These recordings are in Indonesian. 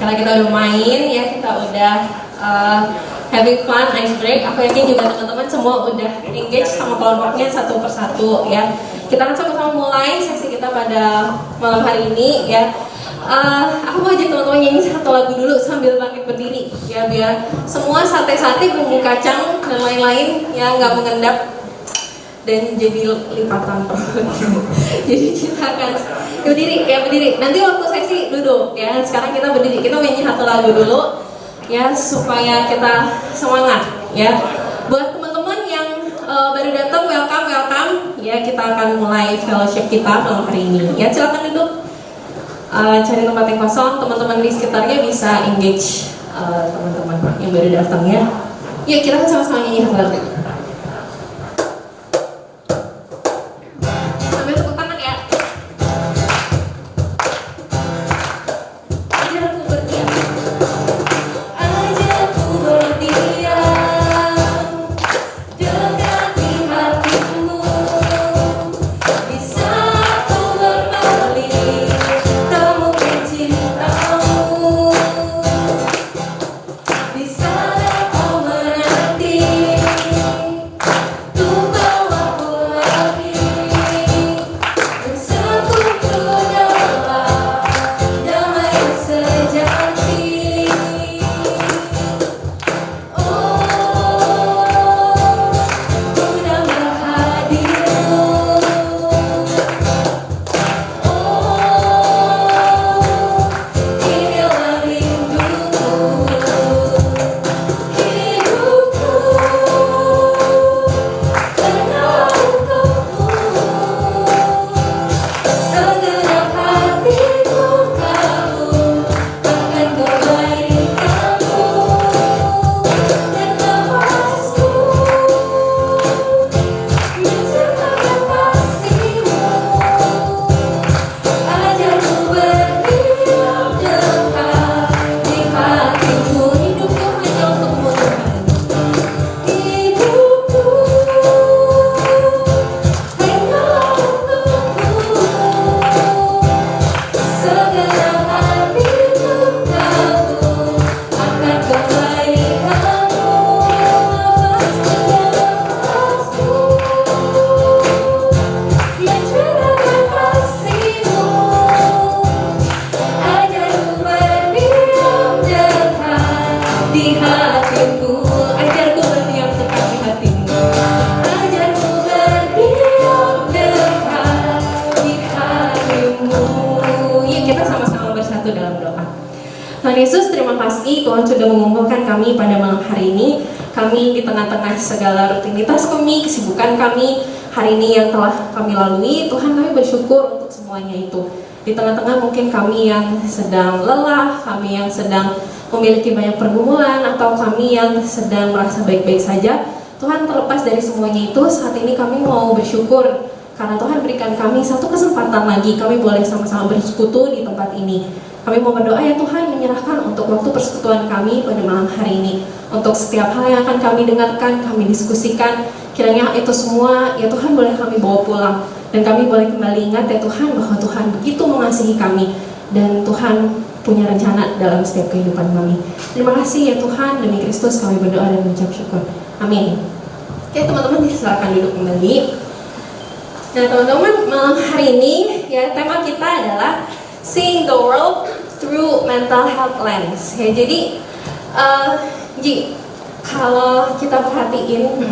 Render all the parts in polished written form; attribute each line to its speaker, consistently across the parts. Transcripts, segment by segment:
Speaker 1: Karena kita udah main ya, kita udah having fun, ice break. Aku yakin juga teman-teman semua udah engage sama kelompoknya satu persatu ya. Kita akan sama-sama mulai sesi kita pada malam hari ini ya. Aku mau ajak teman-teman nyanyi satu lagu dulu sambil bangkit berdiri ya, biar semua sate-sate, bumbu kacang dan lain-lain ya nggak mengendap dan jadi lipatan perut. Jadi kita akan berdiri. Nanti waktu sesi duduk ya. Sekarang kita berdiri. Kita nyanyi satu lagu dulu ya supaya kita semangat ya. Buat teman-teman yang baru datang, welcome ya. Kita akan mulai fellowship kita malam hari ini ya. Silakan duduk. Cari tempat yang kosong. Teman-teman di sekitarnya bisa engage teman-teman yang baru datang ya. Yuk kita sama-sama nyanyi satu lagu. Tuhan Yesus, terima kasih Tuhan sudah mengumpulkan kami pada malam hari ini. Kami di tengah-tengah segala rutinitas kami, kesibukan kami hari ini yang telah kami lalui, Tuhan kami bersyukur untuk semuanya itu. Di tengah-tengah mungkin kami yang sedang lelah, kami yang sedang memiliki banyak pergumulan, atau kami yang sedang merasa baik-baik saja, Tuhan terlepas dari semuanya itu, saat ini kami mau bersyukur karena Tuhan berikan kami satu kesempatan lagi, kami boleh sama-sama bersekutu di tempat ini. Kami mau berdoa ya Tuhan, menyerahkan untuk waktu persekutuan kami pada malam hari ini. Untuk setiap hal yang akan kami dengarkan, kami diskusikan, kiranya itu semua ya Tuhan boleh kami bawa pulang. Dan kami boleh kembali ingat ya Tuhan, bahwa Tuhan begitu mengasihi kami. Dan Tuhan punya rencana dalam setiap kehidupan kami. Terima kasih ya Tuhan, demi Kristus kami berdoa dan mengucap syukur. Amin. Oke teman-teman, silakan duduk kembali. Nah teman-teman, malam hari ini ya tema kita adalah Seeing the World Through Mental Health Lens. Ya, jadi Ji, kalau kita perhatiin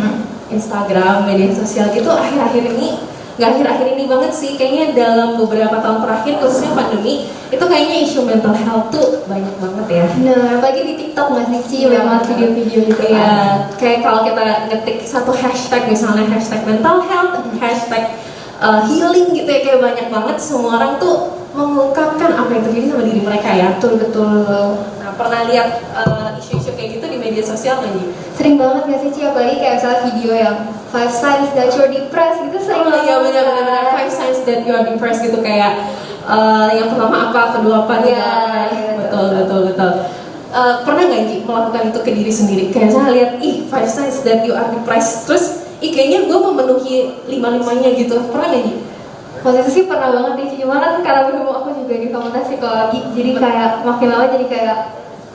Speaker 1: Instagram, media sosial gitu akhir-akhir ini, nggak akhir-akhir ini banget sih, kayaknya dalam beberapa tahun terakhir khususnya pandemi itu kayaknya isu mental health tuh banyak banget ya.
Speaker 2: Nah, apalagi di TikTok nggak sih Ci, banget video-video gitu kan.
Speaker 1: Iya, kayak kalau kita ngetik satu hashtag misalnya hashtag mental health, hashtag healing gitu ya, kayak banyak banget semua orang tuh mengungkapkan apa yang terjadi sama diri mereka ya.
Speaker 2: Betul.
Speaker 1: Nah, pernah lihat isu-isu kayak gitu di media sosial nggak Ji?
Speaker 2: Sering banget nggak sih Ci, apalagi kayak misalnya video yang 5 signs that you're depressed gitu sering banget.
Speaker 1: Iya benar-benar 5 signs that you are depressed gitu, kayak yang pertama apa, kedua apa gitu. Betul. Pernah nggak Ji melakukan itu ke diri sendiri? Kayak saya lihat 5 signs that you are depressed, terus kayaknya gue memenuhi 5-5-nya gitu. Pernah nggak Ji?
Speaker 2: Waktu itu sih pernah banget nih, cuma kan karena belum aku juga juga di fakultas psikologi, jadi kayak makin lama jadi kayak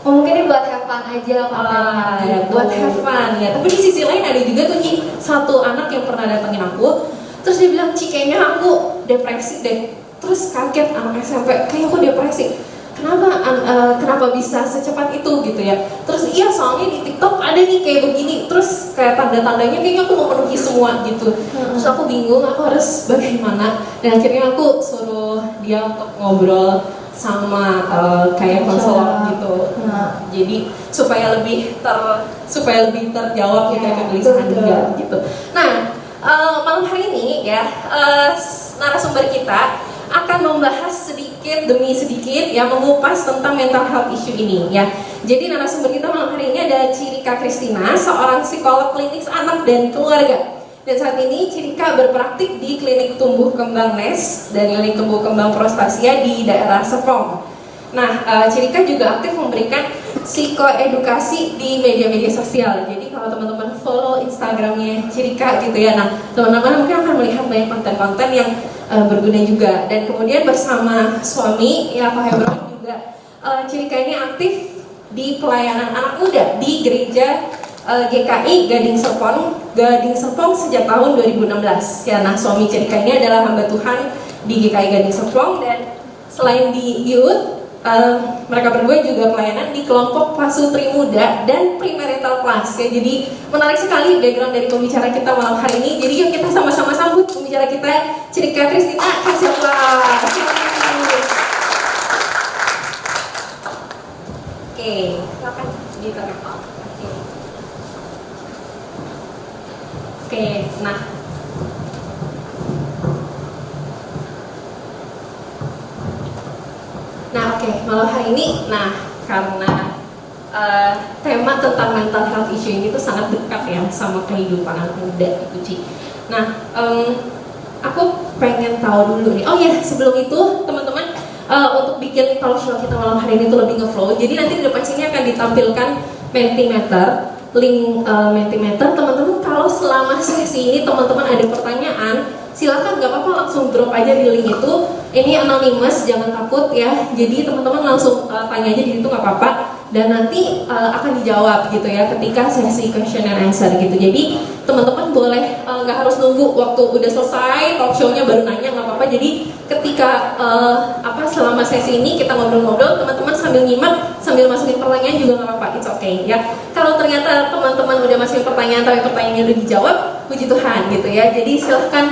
Speaker 2: oh mungkin ini buat have fun aja katanya gitu.
Speaker 1: Buat have fun ya. Tapi di sisi lain ada juga tuh Ci, satu anak yang pernah datengin aku, terus dia bilang, Ci kayaknya aku depresi deh. Terus kaget anak SMP, kayaknya aku depresi. Kenapa bisa secepat itu gitu ya? Terus iya soalnya di TikTok ada nih kayak begini, terus kayak tanda-tandanya kayaknya aku memenuhi semua gitu. Terus aku bingung aku harus bagaimana. Dan akhirnya aku suruh dia untuk ngobrol sama kayak konselor gitu. Jadi supaya lebih terjawab gitu ya kegelisahan dia gitu. Nah, malam hari ini ya narasumber kita akan membahas sedikit demi sedikit ya, mengupas tentang mental health issue ini ya. Jadi narasumber kita malam hari ini ada Cirika Kristina, seorang psikolog klinis anak dan keluarga. Dan saat ini Cirika berpraktik di Klinik Tumbuh Kembang NES dan Klinik Tumbuh Kembang Prostasia di daerah Serpong. Nah, Cirika juga aktif memberikan psikoedukasi di media-media sosial. Jadi kalau teman-teman follow Instagramnya Cirika gitu ya, nah teman-teman mungkin akan melihat banyak konten-konten yang berguna juga. Dan kemudian bersama suami ya Pak Hebron juga, Cirika ini aktif di pelayanan anak muda di gereja GKI Gading Serpong sejak tahun 2016 ya. Nah suami Cirika ini adalah hamba Tuhan di GKI Gading Serpong, dan selain di youth, mereka berdua juga pelayanan di kelompok pasutri muda dan premarital class ya. Jadi menarik sekali background dari pembicara kita malam hari ini. Jadi yuk kita sama-sama sambut pembicara kita, Cirika Kristina. Kasih aplaus. Oke, silakan diterima. Oke, nah malam hari ini, karena tema tentang mental health issue ini tuh sangat dekat ya sama kehidupan anak muda itu Ci. Nah, aku pengen tahu dulu nih. Oh ya, sebelum itu teman-teman, untuk bikin talk show kita malam hari ini tuh lebih ngeflow. Jadi nanti di depan sini akan ditampilkan Mentimeter, link Mentimeter. Teman-teman kalau selama sesi ini teman-teman ada pertanyaan, silakan nggak apa-apa langsung drop aja di link itu. Ini anonymous, jangan takut ya. Jadi teman-teman langsung tanya aja di situ nggak apa-apa. Dan nanti akan dijawab gitu ya ketika sesi question and answer gitu. Jadi teman-teman boleh nggak harus nunggu waktu udah selesai talk show-nya baru nanya, nggak apa-apa. Jadi ketika selama sesi ini kita ngobrol-ngobrol, teman-teman sambil nyimak, sambil masukin pertanyaan juga nggak apa-apa, it's okay ya. Kalau ternyata teman-teman udah masukin pertanyaan tapi pertanyaannya udah dijawab, puji Tuhan gitu ya. Jadi silahkan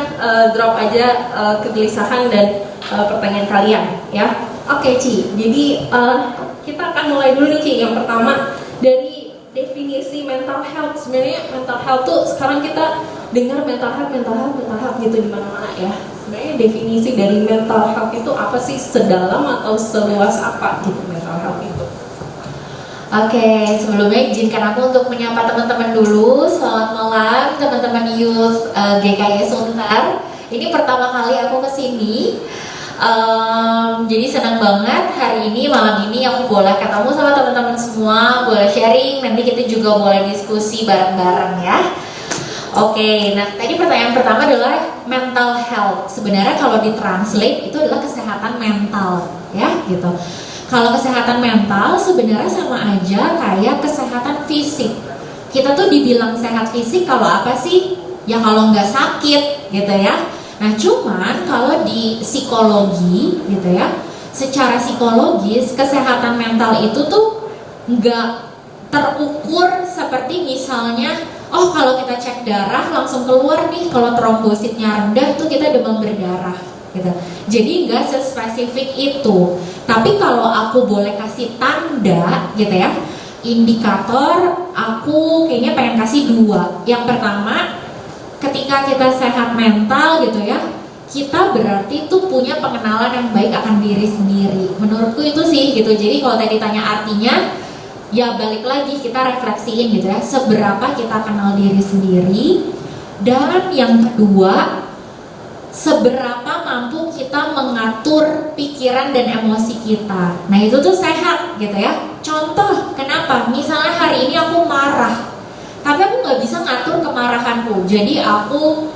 Speaker 1: drop aja kegelisahan dan pertanyaan kalian ya. Oke Ci, jadi kita akan mulai dulu nih Ci. Yang pertama dari definisi mental health. Sebenarnya mental health tuh sekarang kita dengar mental health gitu di mana-mana ya. Sebenarnya definisi dari mental health itu apa sih, sedalam atau seluas apa gitu mental health itu?
Speaker 3: Oke, sebelumnya izinkan aku untuk menyapa teman-teman dulu. Selamat malam teman-teman youth GKI Suntar. Ini pertama kali aku kesini. Jadi senang banget hari ini, malam ini aku boleh ketemu sama teman-teman semua, boleh sharing, nanti kita juga boleh diskusi bareng-bareng ya. Oke, nah tadi pertanyaan pertama adalah mental health. Sebenarnya kalau ditranslate itu adalah kesehatan mental ya gitu. Kalau kesehatan mental sebenarnya sama aja kayak kesehatan fisik. Kita tuh dibilang sehat fisik kalau apa sih? Ya kalau nggak sakit gitu ya. Nah cuman kalau di psikologi gitu ya, secara psikologis kesehatan mental itu tuh nggak terukur seperti misalnya, oh kalau kita cek darah langsung keluar nih kalau trombositnya rendah tuh kita demam berdarah gitu. Jadi nggak sespesifik itu. Tapi kalau aku boleh kasih tanda gitu ya, indikator aku kayaknya pengen kasih 2. Yang pertama, ketika kita sehat mental gitu ya, kita berarti tuh punya pengenalan yang baik akan diri sendiri. Menurutku itu sih gitu. Jadi kalau tadi tanya artinya, ya balik lagi kita refleksiin gitu ya, seberapa kita kenal diri sendiri. Dan yang kedua, seberapa mampu kita mengatur pikiran dan emosi kita. Nah itu tuh sehat gitu ya. Contoh, kenapa? Misalnya hari ini aku marah, tapi aku nggak bisa ngatur kemarahanku. Jadi aku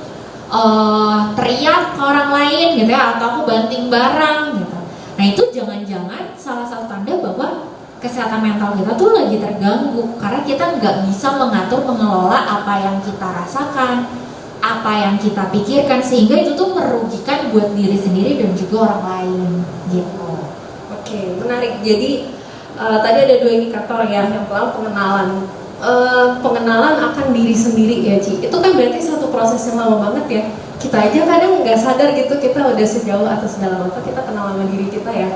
Speaker 3: teriak ke orang lain gitu ya, atau aku banting barang gitu. Nah itu kesehatan mental kita tuh lagi terganggu karena kita nggak bisa mengatur mengelola apa yang kita rasakan, apa yang kita pikirkan, sehingga itu tuh merugikan buat diri sendiri dan juga orang lain gitu.
Speaker 1: Oke, menarik. Jadi tadi ada 2 indikator ya. Yang pertama pengenalan. Pengenalan akan diri sendiri ya Ci. Itu kan berarti satu proses yang lama banget ya. Kita aja kadang nggak sadar gitu kita udah sejauh atau sedalam apa kita kenal sama diri kita ya.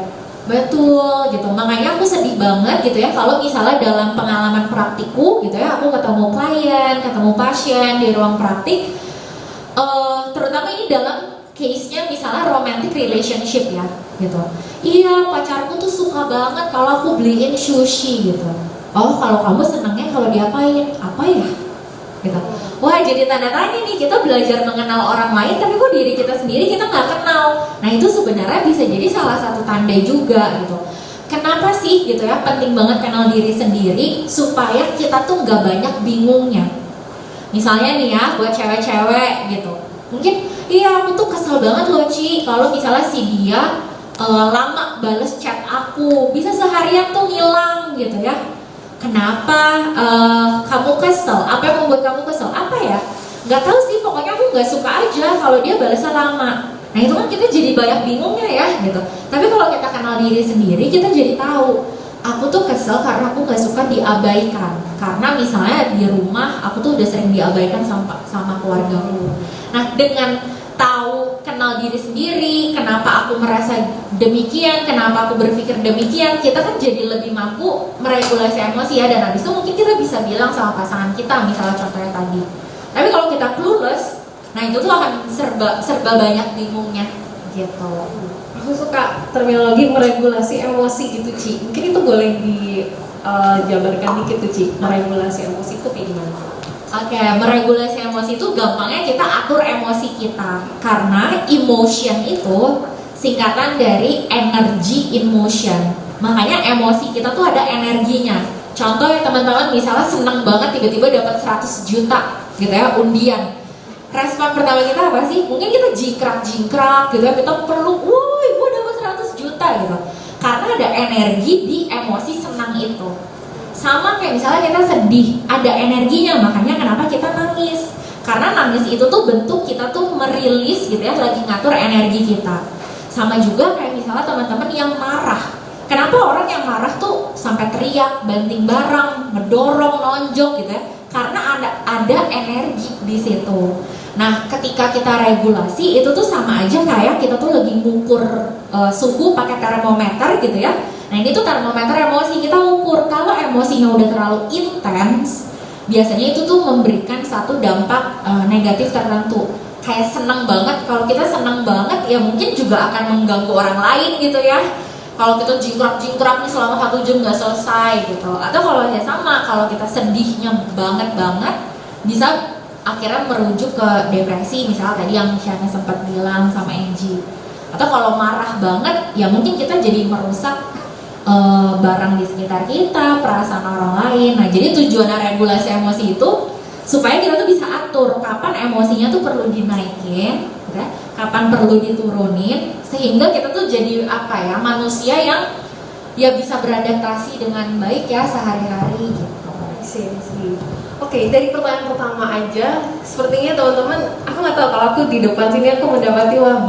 Speaker 3: Betul gitu, makanya aku sedih banget gitu ya kalau misalnya dalam pengalaman praktikku gitu ya, aku ketemu klien, ketemu pasien di ruang praktik, terutama ini dalam case-nya misalnya romantic relationship ya gitu. Iya, pacarku tuh suka banget kalau aku beliin sushi gitu. Oh, kalau kamu senangnya kalau diapain? Apa ya? Gitu. Wah, jadi tanda tanya nih, kita belajar mengenal orang lain tapi kok diri kita sendiri kita nggak kenal. Nah, itu sebenarnya bisa jadi salah satu tanda juga gitu. Kenapa sih gitu ya penting banget kenal diri sendiri supaya kita tuh nggak banyak bingungnya. Misalnya nih ya, buat cewek-cewek gitu, mungkin iya aku tuh kesel banget loh Ci kalau misalnya si dia lama bales chat aku, bisa seharian tuh ngilang gitu ya. Kenapa kamu kesel? Apa yang membuat kamu kesel? Apa ya? Gak tahu sih, pokoknya aku gak suka aja kalau dia balasnya lama. Nah itu kan kita jadi banyak bingungnya ya gitu. Tapi kalau kita kenal diri sendiri, kita jadi tahu aku tuh kesel karena aku gak suka diabaikan. Karena misalnya di rumah aku tuh udah sering diabaikan sama keluargaku. Nah dengan tahu kenal diri sendiri, kenapa aku merasa demikian, kenapa aku berpikir demikian, kita kan jadi lebih mampu meregulasi emosi ya, dan habis itu mungkin kita bisa bilang sama pasangan kita, misalnya contohnya tadi. Tapi kalau kita clueless, nah itu tuh akan serba banyak bingungnya gitu.
Speaker 1: Aku suka terminologi meregulasi emosi gitu Ci. Mungkin itu boleh dijabarkan dikit tuh Ci. Meregulasi emosi itu kayak gimana?
Speaker 3: Oke, meregulasi emosi itu gampangnya kita atur emosi kita. Karena emotion itu singkatan dari energy in motion. Makanya emosi kita tuh ada energinya. Contoh ya teman-teman, misalnya senang banget tiba-tiba dapat 100 juta gitu ya, undian. Respon pertama kita apa sih? Mungkin kita jingkrak-jingkrak gitu ya, kita perlu, woi gue dapat 100 juta gitu. Karena ada energi di emosi senang itu. Sama kayak misalnya kita sedih, ada energinya, makanya kenapa kita nangis. Karena nangis itu tuh bentuk kita tuh merilis gitu ya, lagi ngatur energi kita. Sama juga kayak misalnya teman-teman yang marah. Kenapa orang yang marah tuh sampai teriak, banting barang, ngedorong, nonjok gitu ya? Karena ada energi di situ. Nah, ketika kita regulasi itu tuh sama aja kayak kita tuh lagi ngukur suhu pakai termometer gitu ya. Nah ini tuh termometer emosi, kita ukur. Kalau emosinya udah terlalu intens, biasanya itu tuh memberikan satu dampak negatif tertentu. Kayak seneng banget, kalau kita seneng banget ya mungkin juga akan mengganggu orang lain gitu ya. Kalau kita jingkrak-jingkrak nih selama 1 jam gak selesai gitu. Atau kalau ya sama, kalau kita sedihnya banget bisa akhirnya merujuk ke depresi, misalnya tadi yang Shana sempat bilang sama Angie. Atau kalau marah banget ya mungkin kita jadi merusak barang di sekitar kita, perasaan orang lain. Nah jadi tujuan regulasi emosi itu supaya kita tuh bisa atur kapan emosinya tuh perlu dinaikin, ya, kapan perlu diturunin, sehingga kita tuh jadi apa ya, manusia yang ya bisa beradaptasi dengan baik ya sehari-hari gitu.
Speaker 1: Oke, dari pertanyaan pertama aja, sepertinya teman-teman, aku nggak tahu kalau aku di depan sini aku mendapati udah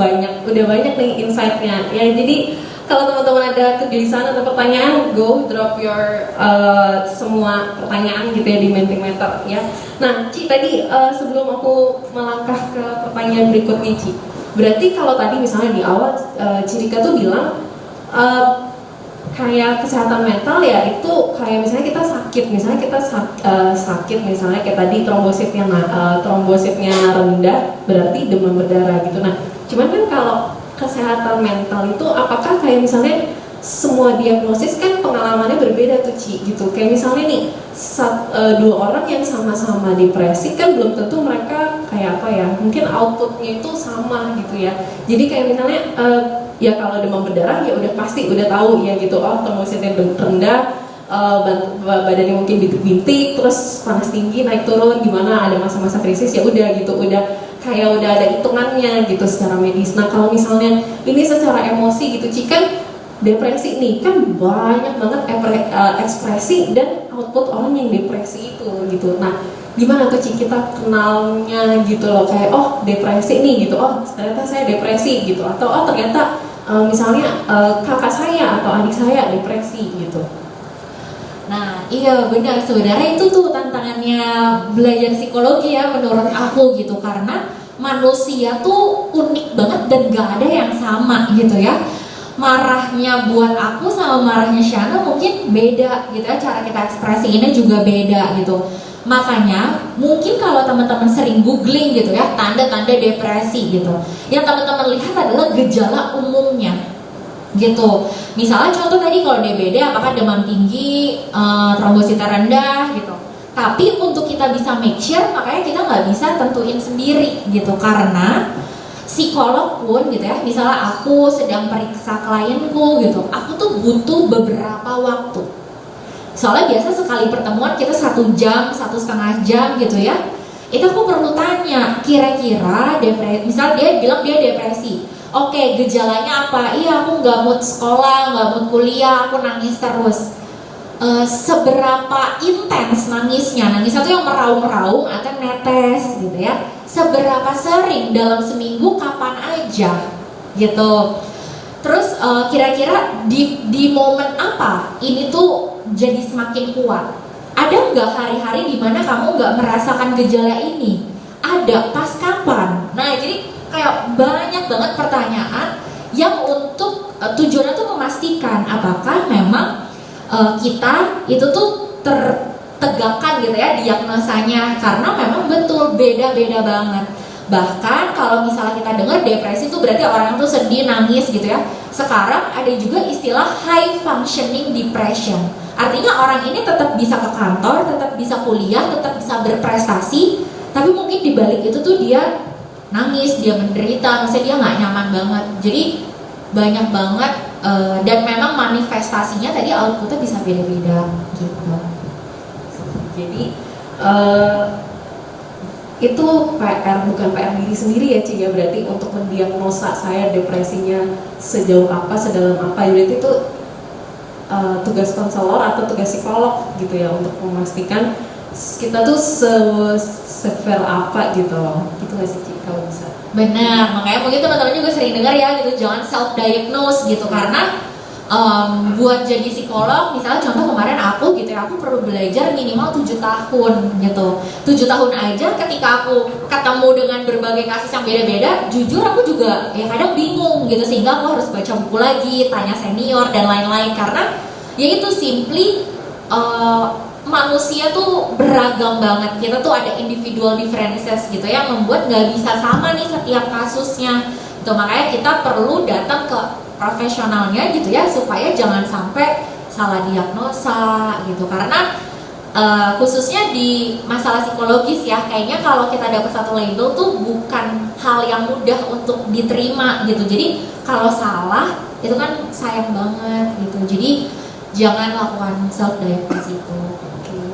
Speaker 1: banyak nih insight-nya. Ya, jadi kalau teman-teman ada kegelisahan atau pertanyaan, go drop your semua pertanyaan gitu ya di Mentimeter ya. Nah, Ci tadi sebelum aku melangkah ke pertanyaan berikutnya Ci, berarti kalau tadi misalnya di awal Ci Rika tuh bilang kayak kesehatan mental ya itu kayak misalnya kita sakit, misalnya kayak tadi trombositnya rendah berarti demam berdarah gitu. Nah, cuman kan kalau kesehatan mental itu apakah kayak misalnya semua diagnosis kan pengalamannya berbeda tuh Ci gitu. Kayak misalnya nih 2 orang yang sama-sama depresi kan belum tentu mereka kayak apa ya, mungkin outputnya itu sama gitu ya. Jadi kayak misalnya ya kalau demam berdarah ya udah pasti udah tahu ya gitu, oh trombositnya rendah, badannya mungkin bintik-bintik, terus panas tinggi naik turun gimana, ada masa-masa krisis ya udah gitu, udah ada hitungannya gitu secara medis. Nah kalau misalnya ini secara emosi gitu Ci kan depresi nih kan banyak banget ekspresi dan output orang yang depresi itu gitu. Nah, gimana tuh Ci kita kenalnya gitu loh, kayak oh depresi nih gitu, oh ternyata saya depresi gitu, atau oh ternyata misalnya kakak saya atau adik saya depresi gitu.
Speaker 3: Nah, iya benar, sebenarnya itu tuh tantangannya belajar psikologi ya menurut aku gitu, karena manusia tuh unik banget dan gak ada yang sama gitu ya. Marahnya buat aku sama marahnya Shana mungkin beda gitu ya, cara kita ekspresiinnya juga beda gitu. Makanya mungkin kalau teman-teman sering googling gitu ya, tanda-tanda depresi gitu, yang teman-teman lihat adalah gejala umumnya gitu. Misalnya contoh tadi kalau DBD apakah demam tinggi, trombosita rendah gitu. Tapi untuk kita bisa make sure, makanya kita nggak bisa tentuin sendiri gitu, karena psikolog pun gitu ya, misalnya aku sedang periksa klienku gitu, aku tuh butuh beberapa waktu. Soalnya biasa sekali pertemuan kita 1 jam, 1,5 jam gitu ya. Itu aku perlu tanya, kira-kira depresi, misal dia bilang dia depresi. Oke, gejalanya apa? Iya, aku nggak mood sekolah, nggak mood kuliah, aku nangis terus. Seberapa intens nangisnya? Nangisnya tuh yang meraung-raung atau netes gitu ya? Seberapa sering dalam seminggu, kapan aja gitu? Terus kira-kira di momen apa ini tuh jadi semakin kuat? Ada nggak hari-hari dimana kamu nggak merasakan gejala ini? Ada, pas kapan? Nah, jadi kayak banyak banget pertanyaan yang untuk tujuannya tuh memastikan apakah memang kita itu tuh tertegakkan gitu ya diagnosanya, karena memang betul beda-beda banget. Bahkan kalau misalnya kita dengar depresi itu berarti orang tuh sedih, nangis gitu ya. Sekarang ada juga istilah high functioning depression. Artinya orang ini tetap bisa ke kantor, tetap bisa kuliah, tetap bisa berprestasi, tapi mungkin di balik itu tuh dia nangis, dia menderita, maksudnya dia nggak nyaman banget. Jadi banyak banget dan memang manifestasinya tadi outputnya bisa beda-beda gitu.
Speaker 1: Jadi itu PR, bukan PR diri sendiri ya Ci ya, berarti untuk mendiagnosa saya depresinya sejauh apa, sedalam apa, berarti itu tugas konselor atau tugas psikolog gitu ya, untuk memastikan kita tuh sever apa gitu loh. Itu nggak sih Ci, kalau bisa?
Speaker 3: Benar, makanya mungkin teman-teman juga sering dengar ya gitu, jangan self diagnose gitu, karena buat jadi psikolog, misalnya contoh kemarin aku gitu ya, aku perlu belajar minimal 7 tahun gitu. 7 tahun aja ketika aku ketemu dengan berbagai kasus yang beda-beda, jujur aku juga ya kadang bingung gitu, sehingga aku harus baca buku lagi, tanya senior dan lain-lain, karena ya itu simply manusia tuh beragam banget, kita tuh ada individual differences gitu yang membuat nggak bisa sama nih setiap kasusnya gitu. Makanya kita perlu datang ke profesionalnya gitu ya, supaya jangan sampai salah diagnosa gitu, karena khususnya di masalah psikologis ya, kayaknya kalau kita dapat satu label tuh bukan hal yang mudah untuk diterima gitu. Jadi kalau salah itu kan sayang banget gitu, jadi jangan lakukan self diagnosis itu.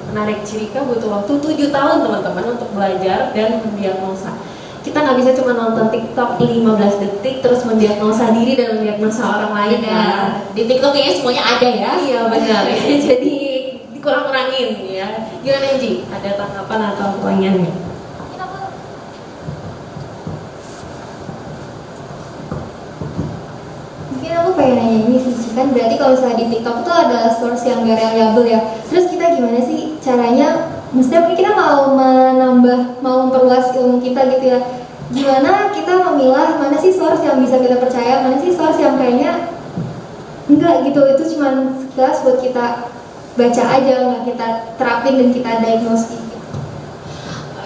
Speaker 1: Menarik, Cirika butuh waktu 7 tahun teman-teman untuk belajar dan mendiagnosa. Kita nggak bisa cuma nonton TikTok 15 detik terus mendiagnosa diri dan mendiagnosa orang lain ya.
Speaker 3: Di TikTok kayaknya semuanya ada ya.
Speaker 1: Iya benar. Jadi dikurang-kurangin ya. Gimana Ji? Ada tanggapan atau pertanyaannya?
Speaker 2: Mungkin aku pengen nanya ini sih, kan berarti kalau misalnya di TikTok tuh adalah source yang gak reliable ya. Terus kita gimana sih caranya? Maksudnya mungkin kita mau menambah, mau memperluas ilmu kita gitu ya. Gimana kita memilah mana sih source yang bisa kita percaya, mana sih source yang kayaknya enggak gitu, itu cuma sekilas buat kita baca aja, nggak kita terapin dan kita diagnosis.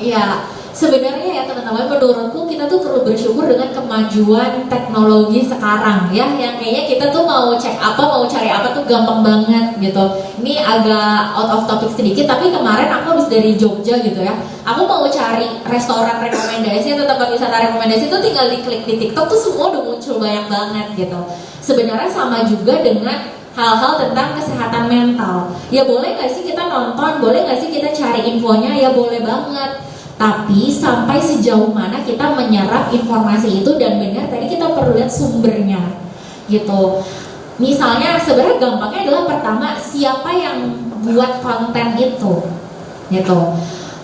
Speaker 3: Ya, sebenarnya ya teman-teman, menurutku kita tuh perlu bersyukur dengan kemajuan teknologi sekarang ya, yang kayaknya kita tuh mau cek apa, mau cari apa tuh gampang banget gitu. Ini agak out of topic sedikit, tapi kemarin aku habis dari Jogja gitu ya, aku mau cari restoran rekomendasi atau tempat wisata rekomendasi tuh tinggal diklik di TikTok tuh semua udah muncul banyak banget gitu. Sebenarnya sama juga dengan hal-hal tentang kesehatan mental. Ya boleh nggak sih kita nonton, boleh nggak sih kita cari infonya, ya boleh banget. Tapi sampai sejauh mana kita menyerap informasi itu, dan benar tadi kita perlu lihat sumbernya gitu. Misalnya sebenarnya gampangnya adalah pertama siapa yang buat konten itu, gitu.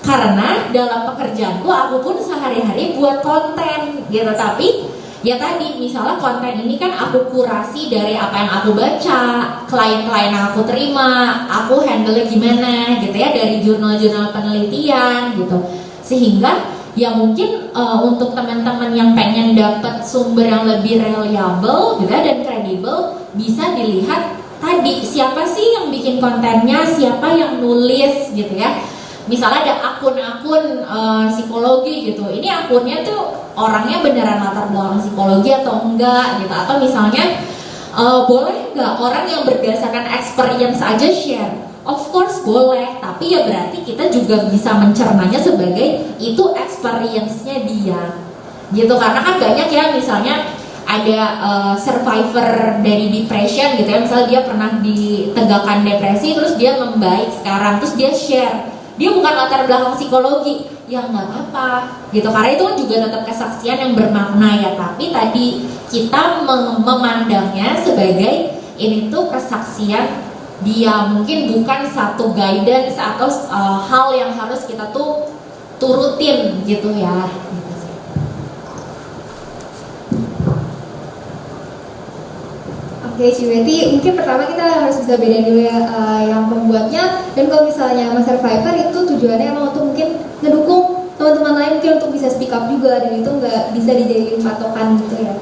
Speaker 3: Karena dalam pekerjaanku aku pun sehari-hari buat konten, gitu. Tapi ya tadi misalnya konten ini kan aku kurasi dari apa yang aku baca, klien-klien yang aku terima, aku handle gimana, gitu ya, dari jurnal-jurnal penelitian, gitu. Sehingga ya mungkin untuk teman-teman yang pengen dapat sumber yang lebih reliable gitu ya, dan kredibel, bisa dilihat tadi siapa sih yang bikin kontennya, siapa yang nulis gitu ya. Misalnya ada akun-akun psikologi gitu, ini akunnya tuh orangnya beneran latar belakang psikologi atau enggak gitu. Atau misalnya boleh nggak orang yang berdasarkan experience aja share? Of course boleh, tapi ya berarti kita juga bisa mencernanya sebagai itu experience-nya dia gitu. Karena kan banyak ya, misalnya ada survivor dari depression gitu ya, misalnya dia pernah ditegakkan depresi terus dia membaik sekarang, terus dia share, dia bukan latar belakang psikologi, ya nggak apa-apa gitu, karena itu kan juga tetap kesaksian yang bermakna ya. Tapi tadi kita memandangnya sebagai ini tuh kesaksian dia, mungkin bukan satu guidance atau hal yang harus kita tuh turutin gitu ya.
Speaker 2: Oke, berarti mungkin pertama kita harus bisa bedain dulu ya yang pembuatnya, dan kalau misalnya Mas Survivor itu tujuannya emang untuk mungkin ngedukung teman-teman lain mungkin untuk bisa speak up juga, dan itu nggak bisa dijadiin patokan gitu ya.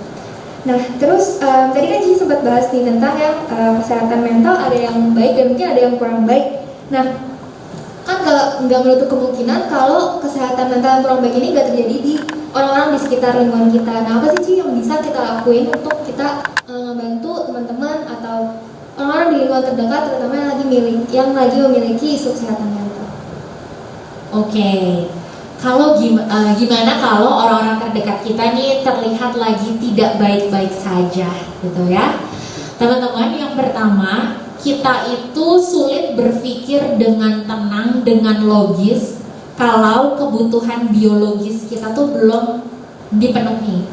Speaker 2: Nah, terus tadi kan Ji sempat bahas nih tentang yang kesehatan mental ada yang baik dan mungkin ada yang kurang baik. Nah, kan nggak menutup kemungkinan kalau kesehatan mental yang kurang baik ini nggak terjadi di orang-orang di sekitar lingkungan kita. Nah, apa sih Ci yang bisa kita lakuin untuk kita membantu teman-teman atau orang-orang di lingkungan terdekat, terutama yang lagi memiliki isu kesehatan mental?
Speaker 3: Oke. Kalau gimana kalau orang-orang terdekat kita nih terlihat lagi tidak baik-baik saja gitu ya. Teman-teman, yang pertama, kita itu sulit berpikir dengan tenang, dengan logis kalau kebutuhan biologis kita tuh belum dipenuhi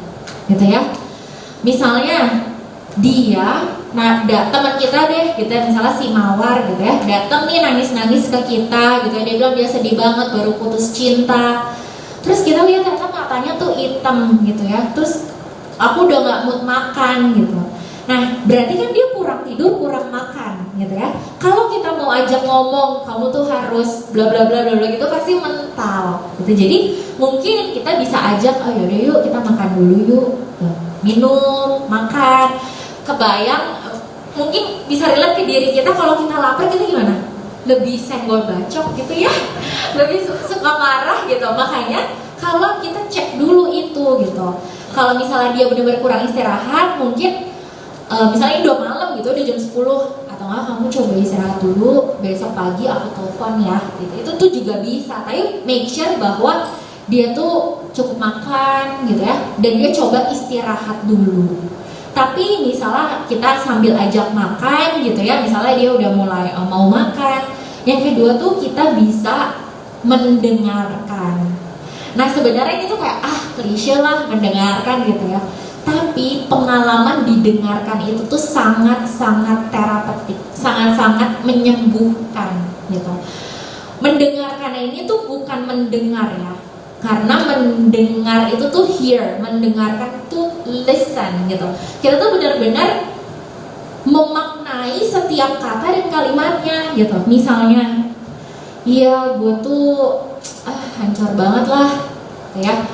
Speaker 3: gitu ya. Misalnya teman kita deh gitu ya, misalnya si Mawar gitu ya, datang nih nangis-nangis ke kita gitu ya, dia bilang dia sedih banget baru putus cinta. Terus kita lihat ternyata matanya tuh hitam gitu ya, terus aku udah gak mood makan gitu. Nah, berarti kan dia kurang tidur, kurang makan gitu ya. Kalau kita mau ajak ngomong, kamu tuh harus bla bla bla bla gitu, pasti mental gitu. Jadi mungkin kita bisa ajak, oh yaudah yuk kita makan dulu yuk, minum, makan. Kebayang, mungkin bisa relate ke diri kita, kalau kita lapar kita gimana? Lebih senggol bacok gitu ya, lebih suka marah gitu. Makanya kalau kita cek dulu itu gitu, kalau misalnya dia benar-benar kurang istirahat, mungkin misalnya udah malam gitu, udah jam 10, atau enggak kamu coba istirahat dulu, besok pagi aku telepon ya gitu. Itu tuh juga bisa, tapi make sure bahwa dia tuh cukup makan gitu ya, dan dia coba istirahat dulu. Tapi misalnya kita sambil ajak makan gitu ya, misalnya dia udah mulai mau makan. Yang kedua tuh kita bisa mendengarkan. Nah, sebenarnya itu kayak klise lah mendengarkan gitu ya. Tapi pengalaman didengarkan itu tuh sangat-sangat terapeutik, sangat-sangat menyembuhkan gitu. Mendengarkan ini tuh bukan mendengar ya, karena mendengar itu tuh hear, mendengarkan tuh listen gitu. Kita tuh benar-benar memaknai setiap kata dan kalimatnya gitu. Misalnya, iya gue tuh hancur banget lah ya,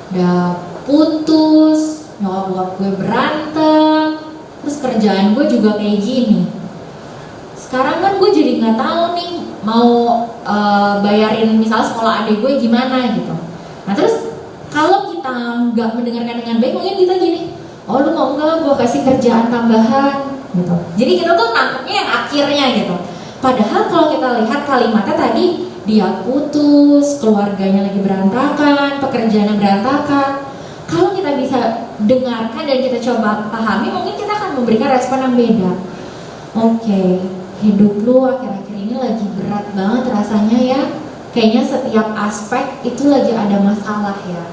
Speaker 3: udah putus, nyokap gue berantem, terus kerjaan gue juga kayak gini. Sekarang kan gue jadi nggak tahu nih mau bayarin misalnya sekolah adik gue gimana gitu. Nah terus kalau kita nggak mendengarkan dengan baik, mungkin kita gini, oh lu mau nggak gue kasih kerjaan tambahan gitu. Jadi kita tuh nangkepnya yang akhirnya gitu. Padahal kalau kita lihat kalimatnya tadi, dia putus, keluarganya lagi berantakan, pekerjaannya berantakan. Kalau kita bisa dengarkan dan kita coba pahami, mungkin kita akan memberikan respon yang beda. Oke, hidup lu akhir-akhir ini lagi berat banget rasanya ya. Kayaknya setiap aspek itu lagi ada masalah ya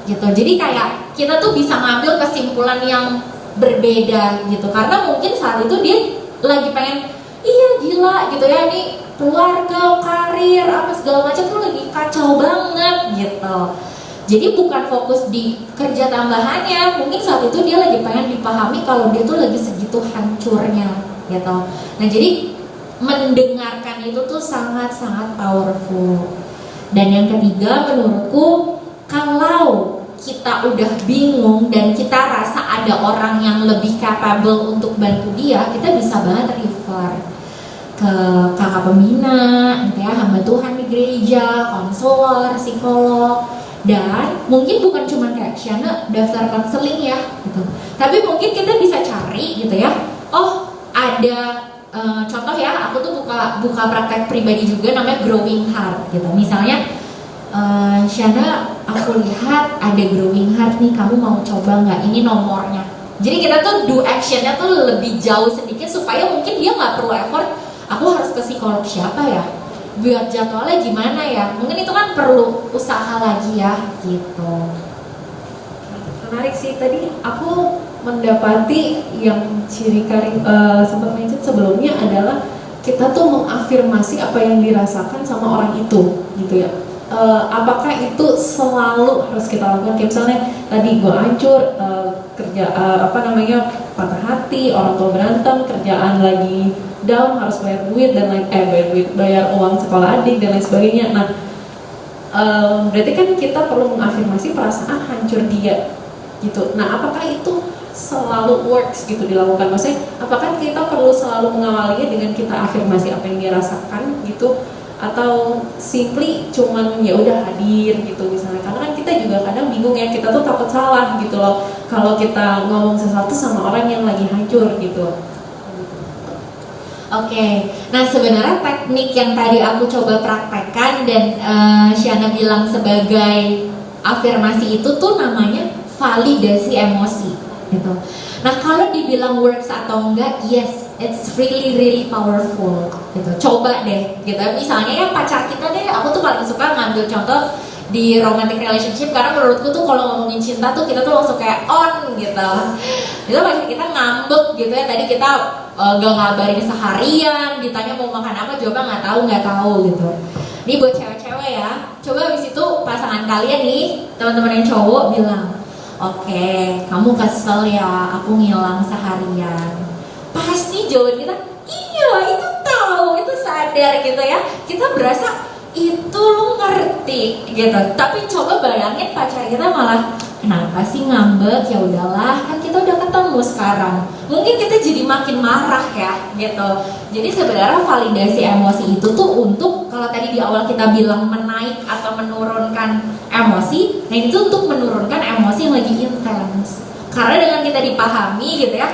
Speaker 3: gitu. Jadi kayak kita tuh bisa ngambil kesimpulan yang berbeda gitu. Karena mungkin saat itu dia lagi pengen, iya gila gitu ya, ini keluarga, karir, apa segala macam tuh lagi kacau banget gitu. Jadi bukan fokus di kerja tambahannya, mungkin saat itu dia lagi pengen dipahami kalau dia tuh lagi segitu hancurnya gitu. Nah jadi mendengarkan itu tuh sangat-sangat powerful. Dan yang ketiga menurutku, kalau kita udah bingung dan kita rasa ada orang yang lebih capable untuk bantu dia, kita bisa banget refer ke kakak pembina, gitu ya, hamba Tuhan di gereja, konselor, psikolog, dan mungkin bukan cuma kayak Shana daftar konseling ya, gitu. Tapi mungkin kita bisa cari gitu ya. Oh ada contoh ya, aku tuh buka praktek pribadi juga namanya Growing Heart gitu. Misalnya Shana, aku lihat ada Growing Heart nih, kamu mau coba nggak? Ini nomornya. Jadi kita tuh do actionnya tuh lebih jauh sedikit supaya mungkin dia nggak perlu effort. Aku harus ke psikolog siapa ya? Buat jadwalnya gimana ya? Mungkin itu kan perlu usaha lagi ya, gitu.
Speaker 1: Menarik sih, tadi aku mendapati yang ciri sempat mention sebelumnya adalah kita tuh mengafirmasi apa yang dirasakan sama orang itu, gitu ya. Apakah itu selalu harus kita lakukan? Kayak misalnya tadi gue hancur, patah hati, orang tua berantem, kerjaan lagi down, harus bayar duit dan bayar uang sekolah adik dan lain sebagainya. Nah, berarti kan kita perlu mengafirmasi perasaan hancur dia, gitu. Nah, apakah itu selalu works gitu dilakukan? Maksudnya, apakah kita perlu selalu mengawalinya dengan kita afirmasi apa yang dia rasakan, gitu? Atau simply cuman ya udah hadir gitu misalnya? Karena kan kita juga kadang bingung ya, kita tuh takut salah gitu loh kalau kita ngomong sesuatu sama orang yang lagi hancur gitu.
Speaker 3: Oke, nah sebenarnya teknik yang tadi aku coba praktekkan dan Shana bilang sebagai afirmasi itu tuh namanya validasi emosi gitu. Nah kalau dibilang works atau enggak, yes, it's really powerful gitu. Coba deh gitu. Misalnya ya pacar kita deh, aku tuh paling suka ngambil contoh di romantic relationship karena menurutku tuh kalau ngomongin cinta tuh kita tuh langsung kayak on gitu. Itu pacar kita ngambek gitu ya. Tadi kita gak ngabarin seharian, ditanya mau makan apa, jawabnya nggak tahu gitu. Ini buat cewek-cewek ya. Coba abis itu pasangan kalian nih, teman-teman yang cowok bilang, oke, kamu kesel ya, aku ngilang seharian. Pasti jawaban kita, iya itu tahu, itu sadar gitu ya. Kita berasa itu lu ngerti gitu. Tapi coba bayangin pacar kita malah, kenapa sih ngambek? Ya udahlah, kan kita udah ketemu sekarang. Mungkin kita jadi makin marah ya gitu. Jadi sebenarnya validasi emosi itu tuh untuk, kalau tadi di awal kita bilang menaik atau menurunkan emosi, nah itu untuk menurunkan emosi yang lagi intens. Karena dengan kita dipahami gitu ya,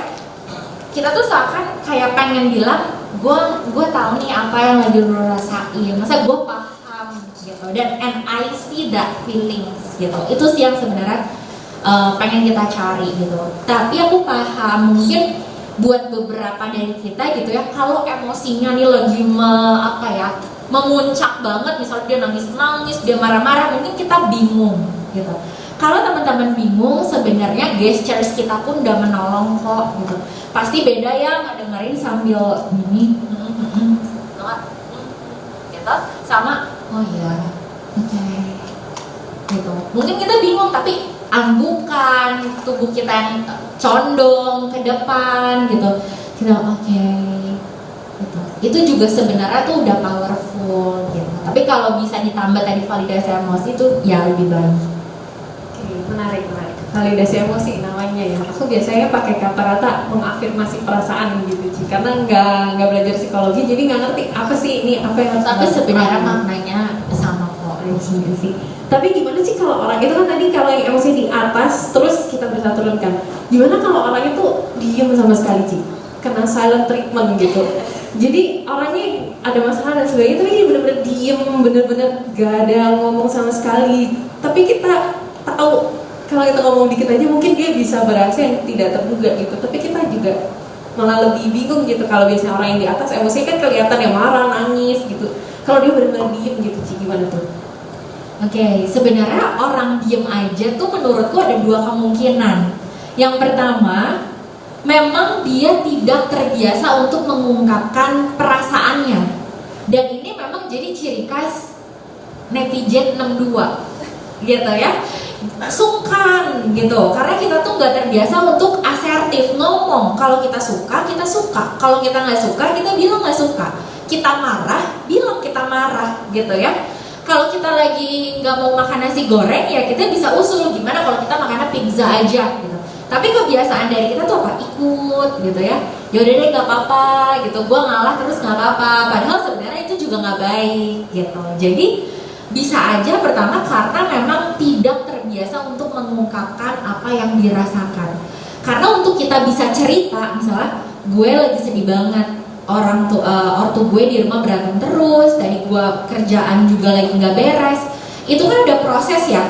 Speaker 3: kita tuh seakan kayak pengen bilang, gue tahu nih apa yang lagi lo rasain, masa gue paham gitu, dan and I see that feelings gitu. Itu sih yang sebenarnya pengen kita cari gitu. Tapi aku paham mungkin buat beberapa dari kita gitu ya, kalau emosinya nih lagi memuncak banget, misalnya dia nangis, dia marah-marah, mungkin kita bingung gitu. Kalau teman-teman bingung, sebenarnya gestures kita pun udah menolong kok gitu. Pasti beda ya ngedengerin sambil ini gitu, sama oh ya oke gitu. Mungkin kita bingung tapi anggukan tubuh kita yang condong ke depan gitu, kita oke gitu. Itu juga sebenarnya tuh udah powerful gitu. Tapi kalau bisa ditambah tadi validasi emosi itu ya lebih baik.
Speaker 1: Menarik. Validasi emosi namanya ya. Aku biasanya pakai kata-kata mengafirmasi perasaan gitu sih, karena nggak belajar psikologi, jadi nggak ngerti apa sih ini, apa yang harus.
Speaker 3: Tapi sebenarnya maknanya sama kok.
Speaker 1: Sih. Tapi gimana sih kalau orang itu kan tadi kalau yang emosi di atas terus kita bisa turunkan. Gimana kalau orang itu diem sama sekali sih, kena silent treatment gitu. Jadi orangnya ada masalah dan sebagainya, tapi dia benar-benar diem, benar-benar gak ada ngomong sama sekali. Tapi kita tahu kalau kita ngomong dikit aja mungkin dia bisa berhasil yang tidak terduga gitu. Tapi kita juga malah lebih bingung gitu. Kalau biasanya orang yang di atas emosinya kan kelihatan ya marah, nangis gitu. Kalau dia benar-benar diem gitu sih, gimana tuh?
Speaker 3: Oke, sebenarnya orang diem aja tuh menurutku ada dua kemungkinan. Yang pertama, memang dia tidak terbiasa untuk mengungkapkan perasaannya. Dan ini memang jadi ciri khas netizen 62 gitu ya, sungkan gitu, karena kita tuh nggak terbiasa untuk asertif ngomong. Kalau kita suka, kalau kita nggak suka, kita bilang nggak suka. Kita marah, bilang kita marah gitu ya. Kalau kita lagi nggak mau makan nasi goreng, ya kita bisa usul gimana kalau kita makannya pizza aja gitu. Tapi kebiasaan dari kita tuh apa? Ikut gitu ya. Yaudah deh nggak apa-apa gitu, gue ngalah terus nggak apa-apa. Padahal sebenarnya itu juga nggak baik gitu. Jadi bisa aja pertama karena memang tidak terbiasa untuk mengungkapkan apa yang dirasakan. Karena untuk kita bisa cerita, misalnya gue lagi sedih banget, ortu gue di rumah berantem terus, tadi gue kerjaan juga lagi nggak beres, itu kan ada proses ya.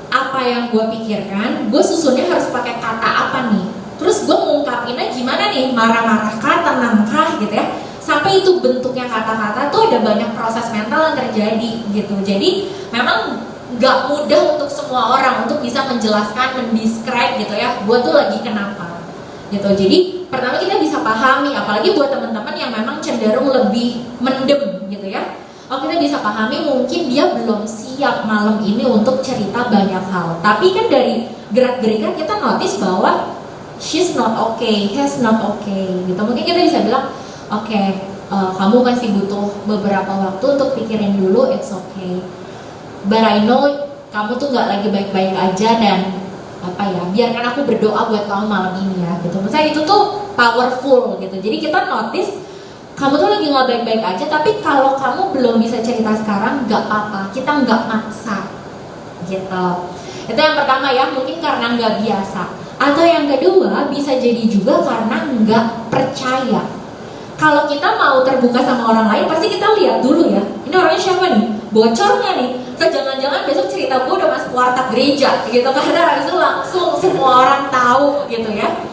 Speaker 3: Apa yang gue pikirkan, gue susunnya harus pakai kata apa nih, terus gue ngungkapinnya gimana nih, marah-marah kah, tenang kah gitu ya. Sampai itu bentuknya kata-kata tuh ada banyak proses mental yang terjadi gitu. Jadi memang nggak mudah untuk semua orang untuk bisa menjelaskan, mendescribe gitu ya, gue tuh lagi kenapa gitu. Jadi pertama kita bisa pahami, apalagi buat teman-teman yang memang cenderung lebih mendem gitu ya. Oh, kita bisa pahami mungkin dia belum siap malam ini untuk cerita banyak hal. Tapi kan dari gerak-gerikan kita notice bahwa she's not okay, he's not okay gitu. Mungkin kita bisa bilang, oke, kamu masih butuh beberapa waktu untuk pikirin dulu, it's okay. But I know kamu tuh nggak lagi baik-baik aja, dan apa ya, biarkan aku berdoa buat kamu malam ini ya gitu. Misalnya itu tuh powerful gitu. Jadi kita notice kamu tuh lagi nggak baik-baik aja, tapi kalau kamu belum bisa cerita sekarang nggak apa-apa, kita nggak maksa gitu. Itu yang pertama ya, mungkin karena nggak biasa. Atau yang kedua bisa jadi juga karena nggak percaya. Kalau kita mau terbuka sama orang lain, pasti kita lihat dulu ya, ini orangnya siapa nih, bocor nggak nih, atau jangan-jangan besok cerita gue udah masuk warteg gereja gitu, karena habis itu langsung semua orang tahu gitu ya.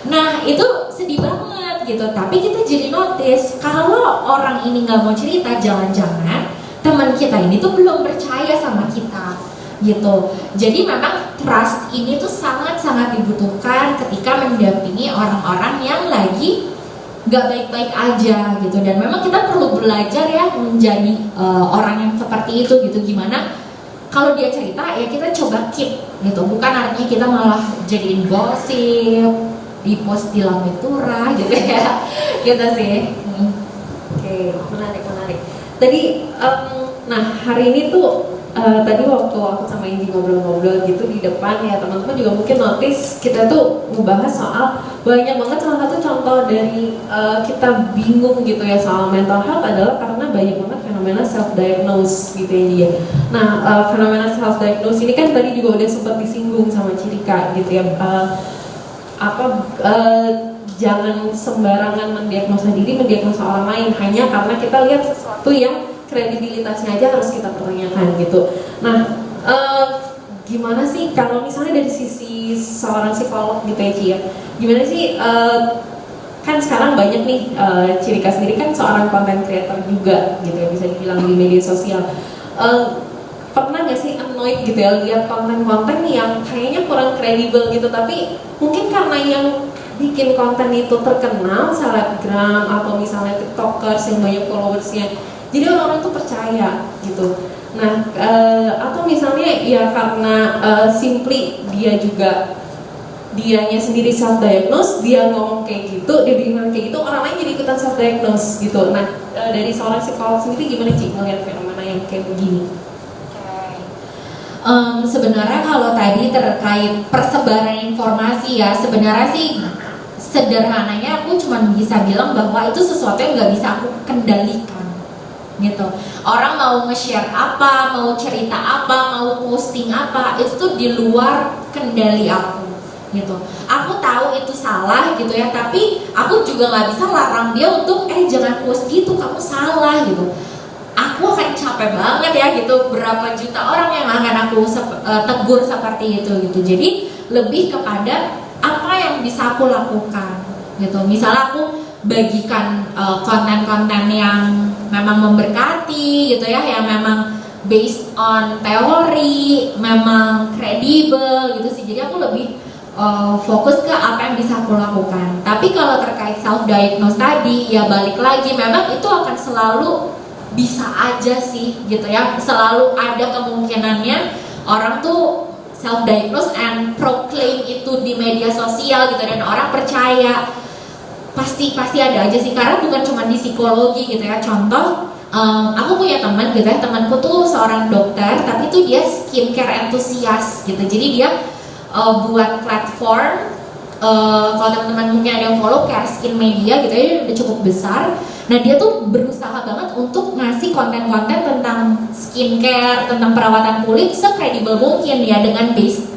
Speaker 3: Nah itu sedih banget gitu. Tapi kita jadi notice kalau orang ini nggak mau cerita, jangan-jangan teman kita ini tuh belum percaya sama kita gitu. Jadi memang trust ini tuh sangat-sangat dibutuhkan ketika mendampingi orang-orang yang lagi nggak baik-baik aja gitu. Dan memang kita perlu belajar ya menjadi orang yang seperti itu gitu. Gimana kalau dia cerita ya kita coba keep gitu, bukan artinya kita malah jadiin gosip, di post di Lambetura gitu ya, gitu sih.
Speaker 1: Oke, menarik. Tadi, nah hari ini tuh tadi waktu aku sama Indi ngobrol-ngobrol gitu di depan ya, teman-teman juga mungkin notice kita tuh ngebahas soal banyak banget. Salah satu contoh dari kita bingung gitu ya soal mental health adalah karena banyak banget fenomena self-diagnose gitu ya dia. Nah fenomena self-diagnose ini kan tadi juga udah sempat disinggung sama Cirika gitu ya. Jangan sembarangan mendiagnosa diri, mendiagnosa orang lain hanya karena kita lihat sesuatu yang kredibilitasnya aja harus kita pertanyakan gitu. Nah, gimana sih kalau misalnya dari sisi seorang psikolog gitu ya Ci ya, gimana sih kan sekarang banyak nih, Cirika sendiri kan seorang content creator juga gitu ya, bisa dibilang di media sosial. Pernah gak sih annoyed gitu ya lihat konten-konten yang kayaknya kurang kredibel gitu, tapi mungkin karena yang bikin konten itu terkenal, selebgram atau misalnya tiktokers yang banyak followersnya, jadi orang-orang tuh percaya gitu. Nah atau misalnya ya karena simply dianya sendiri self-diagnose, dia ngomong kayak gitu, dia bilang kayak gitu, orang lain jadi ikutan self-diagnose gitu. Nah dari seorang psikolog sendiri gimana Ci ngeliat fenomena yang kayak begini?
Speaker 3: Sebenarnya kalau tadi terkait persebaran informasi ya, sebenarnya sih sederhananya aku cuma bisa bilang bahwa itu sesuatu yang nggak bisa aku kendalikan gitu. Orang mau nge-share apa, mau cerita apa, mau posting apa, itu tuh di luar kendali aku gitu. Aku tahu itu salah gitu ya, tapi aku juga nggak bisa larang dia untuk jangan post gitu, kamu salah gitu. Aku akan capek banget ya gitu, berapa juta orang yang akan aku tegur seperti itu gitu. Jadi lebih kepada apa yang bisa aku lakukan gitu. Misalnya aku bagikan konten-konten yang memang memberkati gitu ya, yang memang based on teori, memang kredibel gitu sih. Jadi aku lebih fokus ke apa yang bisa aku lakukan. Tapi kalau terkait self diagnose tadi, ya balik lagi, memang itu akan selalu bisa aja sih gitu ya, selalu ada kemungkinannya orang tuh self diagnose and proclaim itu di media sosial gitu, dan orang percaya. Pasti ada aja sih, karena bukan cuma di psikologi gitu ya. Contoh, aku punya teman gitu ya, temanku tuh seorang dokter, tapi tuh dia skincare enthusiast gitu. Jadi dia buat platform, kalau teman-teman mungkin ada yang follow kayak Skin Media gitu ya, dia udah cukup besar. Nah dia tuh berusaha banget untuk ngasih konten-konten tentang skincare, tentang perawatan kulit sekredibel mungkin ya, dengan base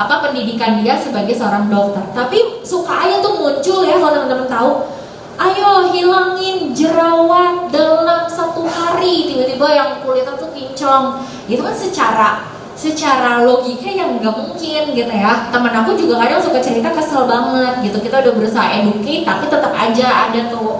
Speaker 3: pendidikan dia sebagai seorang dokter. Tapi suka aja tuh muncul ya, kalau teman-teman tahu, ayo hilangin jerawat dalam 1 hari, tiba-tiba yang kulitnya tuh kinclong. Itu kan secara logika yang nggak mungkin gitu ya. Teman aku juga kadang suka cerita kesel banget gitu, kita udah berusaha educate tapi tetap aja ada tuh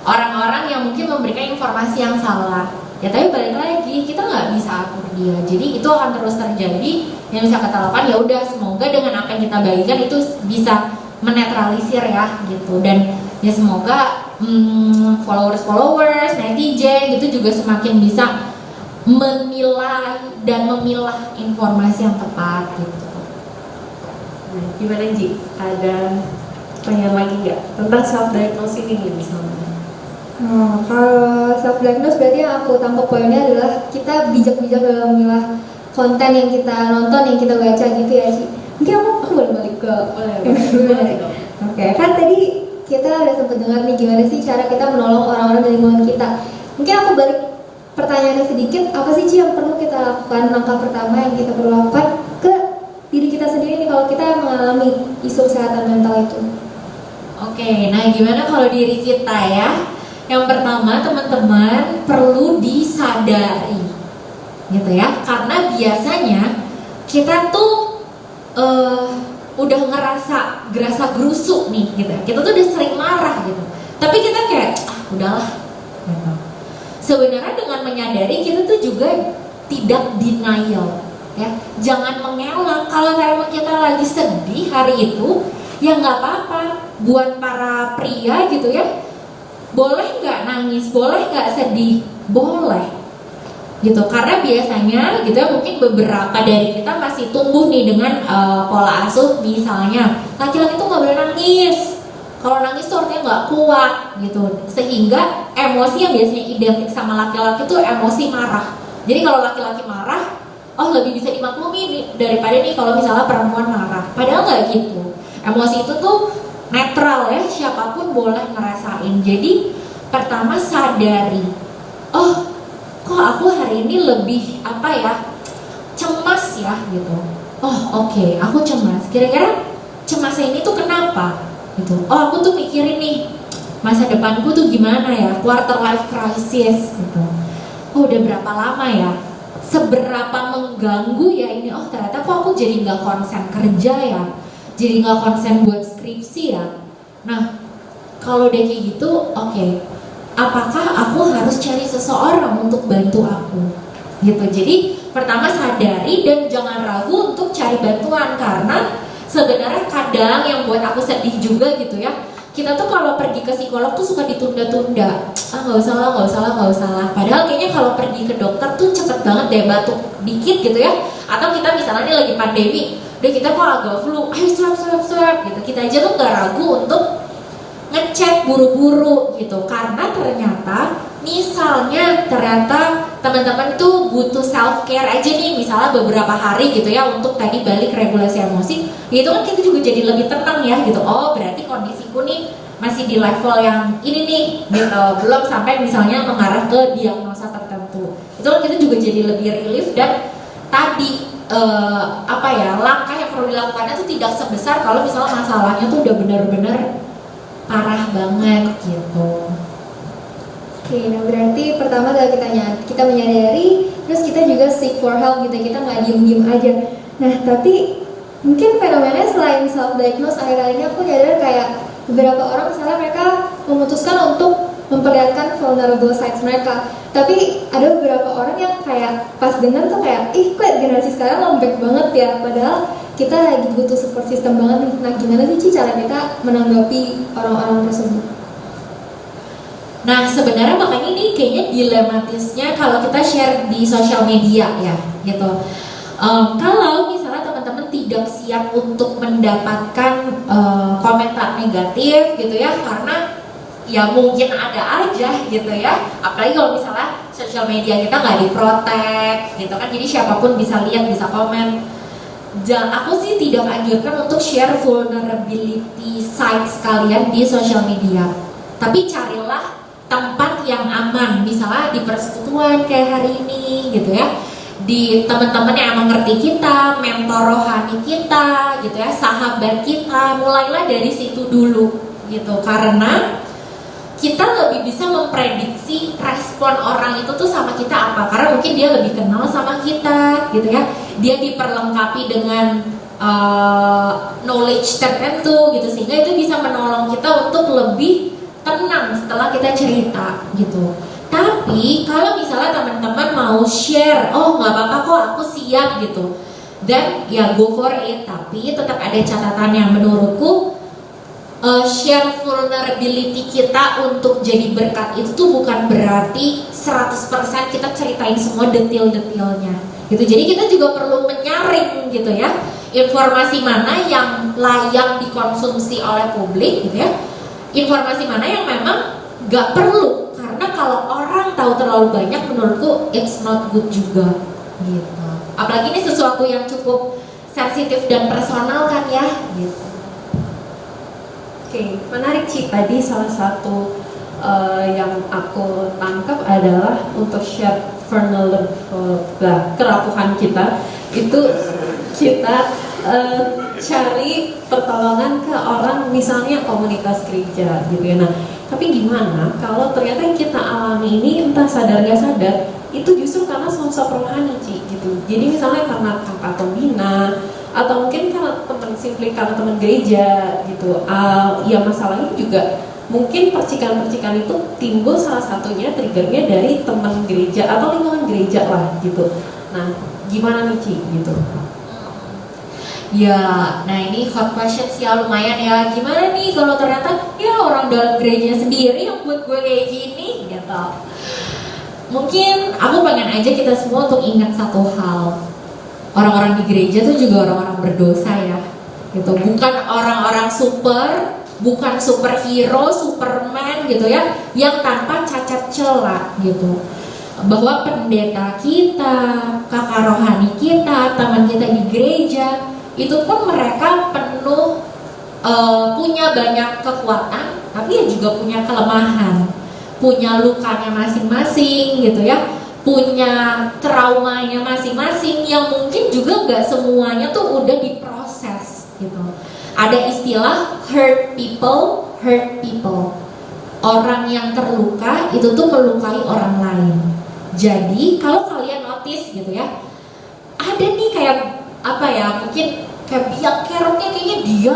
Speaker 3: orang-orang yang mungkin memberikan informasi yang salah. Ya tapi balik lagi, kita nggak bisa atur dia, jadi itu akan terus terjadi. Yang bisa kita lakukan ya udah, semoga dengan apa yang kita bagikan itu bisa menetralisir ya gitu. Dan ya semoga followers, netizen gitu juga semakin bisa menilai dan memilah informasi yang tepat gitu.
Speaker 1: Nah, gimana Ji? Ada pertanyaan lagi nggak tentang self diagnosis ini misalnya?
Speaker 2: Kalau self diagnose berarti yang aku tangkap poinnya adalah kita bijak-bijak dalam memilah konten yang kita nonton, yang kita baca gitu ya sih. Mungkin aku boleh balik ke
Speaker 1: Boleh.
Speaker 2: Oke, kan tadi kita udah sempat dengar nih gimana sih cara kita menolong orang-orang di lingkungan kita. Mungkin aku balik pertanyaannya sedikit, apa sih Ci yang perlu kita lakukan, langkah pertama yang kita perlu lakukan ke diri kita sendiri nih kalau kita mengalami isu kesehatan mental itu?
Speaker 3: Oke, nah gimana kalau diri kita ya? Yang pertama teman-teman perlu disadari gitu ya, karena biasanya kita tuh udah ngerasa gerasa gerusuk nih gitu, kita tuh udah sering marah gitu, tapi kita kayak udahlah gitu. Sebenarnya dengan menyadari kita tuh juga tidak denial ya, jangan mengelak. Kalau emang kita lagi sedih hari itu ya nggak apa-apa. Buat para pria gitu ya, boleh nggak nangis, boleh nggak sedih, boleh gitu. Karena biasanya gitu ya, mungkin beberapa dari kita masih tumbuh nih dengan pola asuh misalnya laki-laki tuh nggak boleh nangis, kalau nangis tuh artinya nggak kuat gitu, sehingga emosi yang biasanya identik sama laki-laki tuh emosi marah. Jadi kalau laki-laki marah, oh lebih bisa dimaklumi daripada nih kalau misalnya perempuan marah. Padahal nggak gitu, emosi itu tuh netral ya, siapapun boleh ngerasain. Jadi pertama sadari, oh kok aku hari ini lebih cemas ya gitu. Oh oke, aku cemas, kira-kira cemasnya ini tuh kenapa gitu. Oh aku tuh mikirin nih masa depanku tuh gimana ya, quarter life crisis gitu. Oh udah berapa lama ya, seberapa mengganggu ya ini. Oh ternyata kok aku jadi nggak konsen kerja ya, jadi nggak konsen buat skripsi ya. Nah kalau udah kayak gitu, oke, apakah aku harus cari seseorang untuk bantu aku gitu. Jadi pertama sadari dan jangan ragu untuk cari bantuan, karena sebenarnya kadang yang buat aku sedih juga gitu ya, kita tuh kalau pergi ke psikolog tuh suka ditunda-tunda. Nggak usah lah. Padahal kayaknya kalau pergi ke dokter tuh cepet banget deh, batuk dikit gitu ya. Atau kita misalnya ini lagi pandemi, udah kita kok agak flu, ayo swab gitu. Kita aja tuh nggak ragu untuk ngecek buru-buru gitu, karena ternyata teman-teman tuh butuh self care aja nih, misalnya beberapa hari gitu ya, untuk tadi balik regulasi emosi, itu kan kita juga jadi lebih tenang ya gitu. Oh berarti kondisiku nih masih di level yang ini nih gitu, belum sampai misalnya mengarah ke diagnosa tertentu. Itu kan kita juga jadi lebih relief. Dan tadi langkah yang perlu dilakukannya tuh tidak sebesar kalau misalnya masalahnya tuh udah benar-benar parah banget gitu.
Speaker 2: Oke, nah berarti pertama adalah kita menyadari, terus kita juga seek for help gitu, kita nggak diem-diem aja. Nah tapi mungkin fenomenanya selain self diagnose, akhir-akhir ini aku nyadar kayak beberapa orang misalnya mereka memutuskan untuk memperlihatkan vulnerable sides mereka, tapi ada beberapa orang yang kayak pas dengar tuh kayak, ih kok generasi sekarang lembek banget ya, padahal kita lagi butuh support system banget nih. Nah gimana sih Ci cara kita menanggapi orang-orang tersebut?
Speaker 3: Nah sebenarnya makanya ini kayaknya dilematisnya kalau kita share di sosial media ya gitu. Kalau misalnya teman-teman tidak siap untuk mendapatkan komentar negatif gitu ya, karena ya mungkin ada aja gitu ya, apalagi kalau misalnya sosial media kita nggak diprotek gitu kan, jadi siapapun bisa lihat, bisa komen. Aku sih tidak anjurkan untuk share vulnerability sites kalian di sosial media, tapi carilah tempat yang aman, misalnya di persekutuan kayak hari ini gitu ya, di teman-teman yang emang ngerti kita, mentor rohani kita gitu ya, sahabat kita. Mulailah dari situ dulu gitu, karena kita lebih bisa memprediksi respon orang itu tuh sama kita apa, karena mungkin dia lebih kenal sama kita gitu ya, dia diperlengkapi dengan knowledge tertentu gitu, sehingga itu bisa menolong kita untuk lebih tenang setelah kita cerita gitu. Tapi kalau misalnya teman-teman mau share, oh nggak apa-apa kok, aku siap gitu, then ya go for it. Tapi tetap ada catatan yang menurutku, share vulnerability kita untuk jadi berkat itu tuh bukan berarti 100% kita ceritain semua detail-detailnya gitu. Jadi kita juga perlu menyaring gitu ya, informasi mana yang layak dikonsumsi oleh publik gitu ya, informasi mana yang memang gak perlu, karena kalau orang tahu terlalu banyak menurutku it's not good juga gitu. Apalagi ini sesuatu yang cukup sensitif dan personal kan ya gitu.
Speaker 1: Oke, menarik Ci. Tadi salah satu yang aku tangkap adalah untuk share kerapuhan kita itu kita cari pertolongan ke orang, misalnya komunitas gereja gitu ya. Nah, tapi gimana kalau ternyata yang kita alami ini entah sadar nggak sadar itu justru karena sosok rohani Ci gitu. Jadi misalnya karena kakak pembina atau mungkin karena karena teman gereja gitu. Ya masalahnya juga mungkin percikan-percikan itu timbul salah satunya triggernya dari teman gereja atau lingkungan gereja lah gitu. Nah, gimana nih Ci gitu?
Speaker 3: Ya, nah ini hot question sih ya, lumayan ya. Gimana nih kalau ternyata ya orang dalam gerejanya sendiri yang buat gue kayak gini gitu. Mungkin aku pengen aja kita semua untuk ingat satu hal. Orang-orang di gereja tuh juga orang-orang berdosa ya gitu. Bukan orang-orang super, bukan superhero, superman gitu ya, yang tanpa cacat celah gitu. Bahwa pendeta kita, kakak rohani kita, teman kita di gereja, itu pun mereka penuh punya banyak kekuatan, tapi ya juga punya kelemahan, punya lukanya masing-masing gitu ya, punya traumanya masing-masing yang mungkin juga nggak semuanya tuh udah diproses gitu. Ada istilah hurt people. Orang yang terluka itu tuh melukai orang lain. Jadi kalau kalian notice gitu ya, ada nih kayak apa ya, mungkin kayak biang keroknya kayaknya dia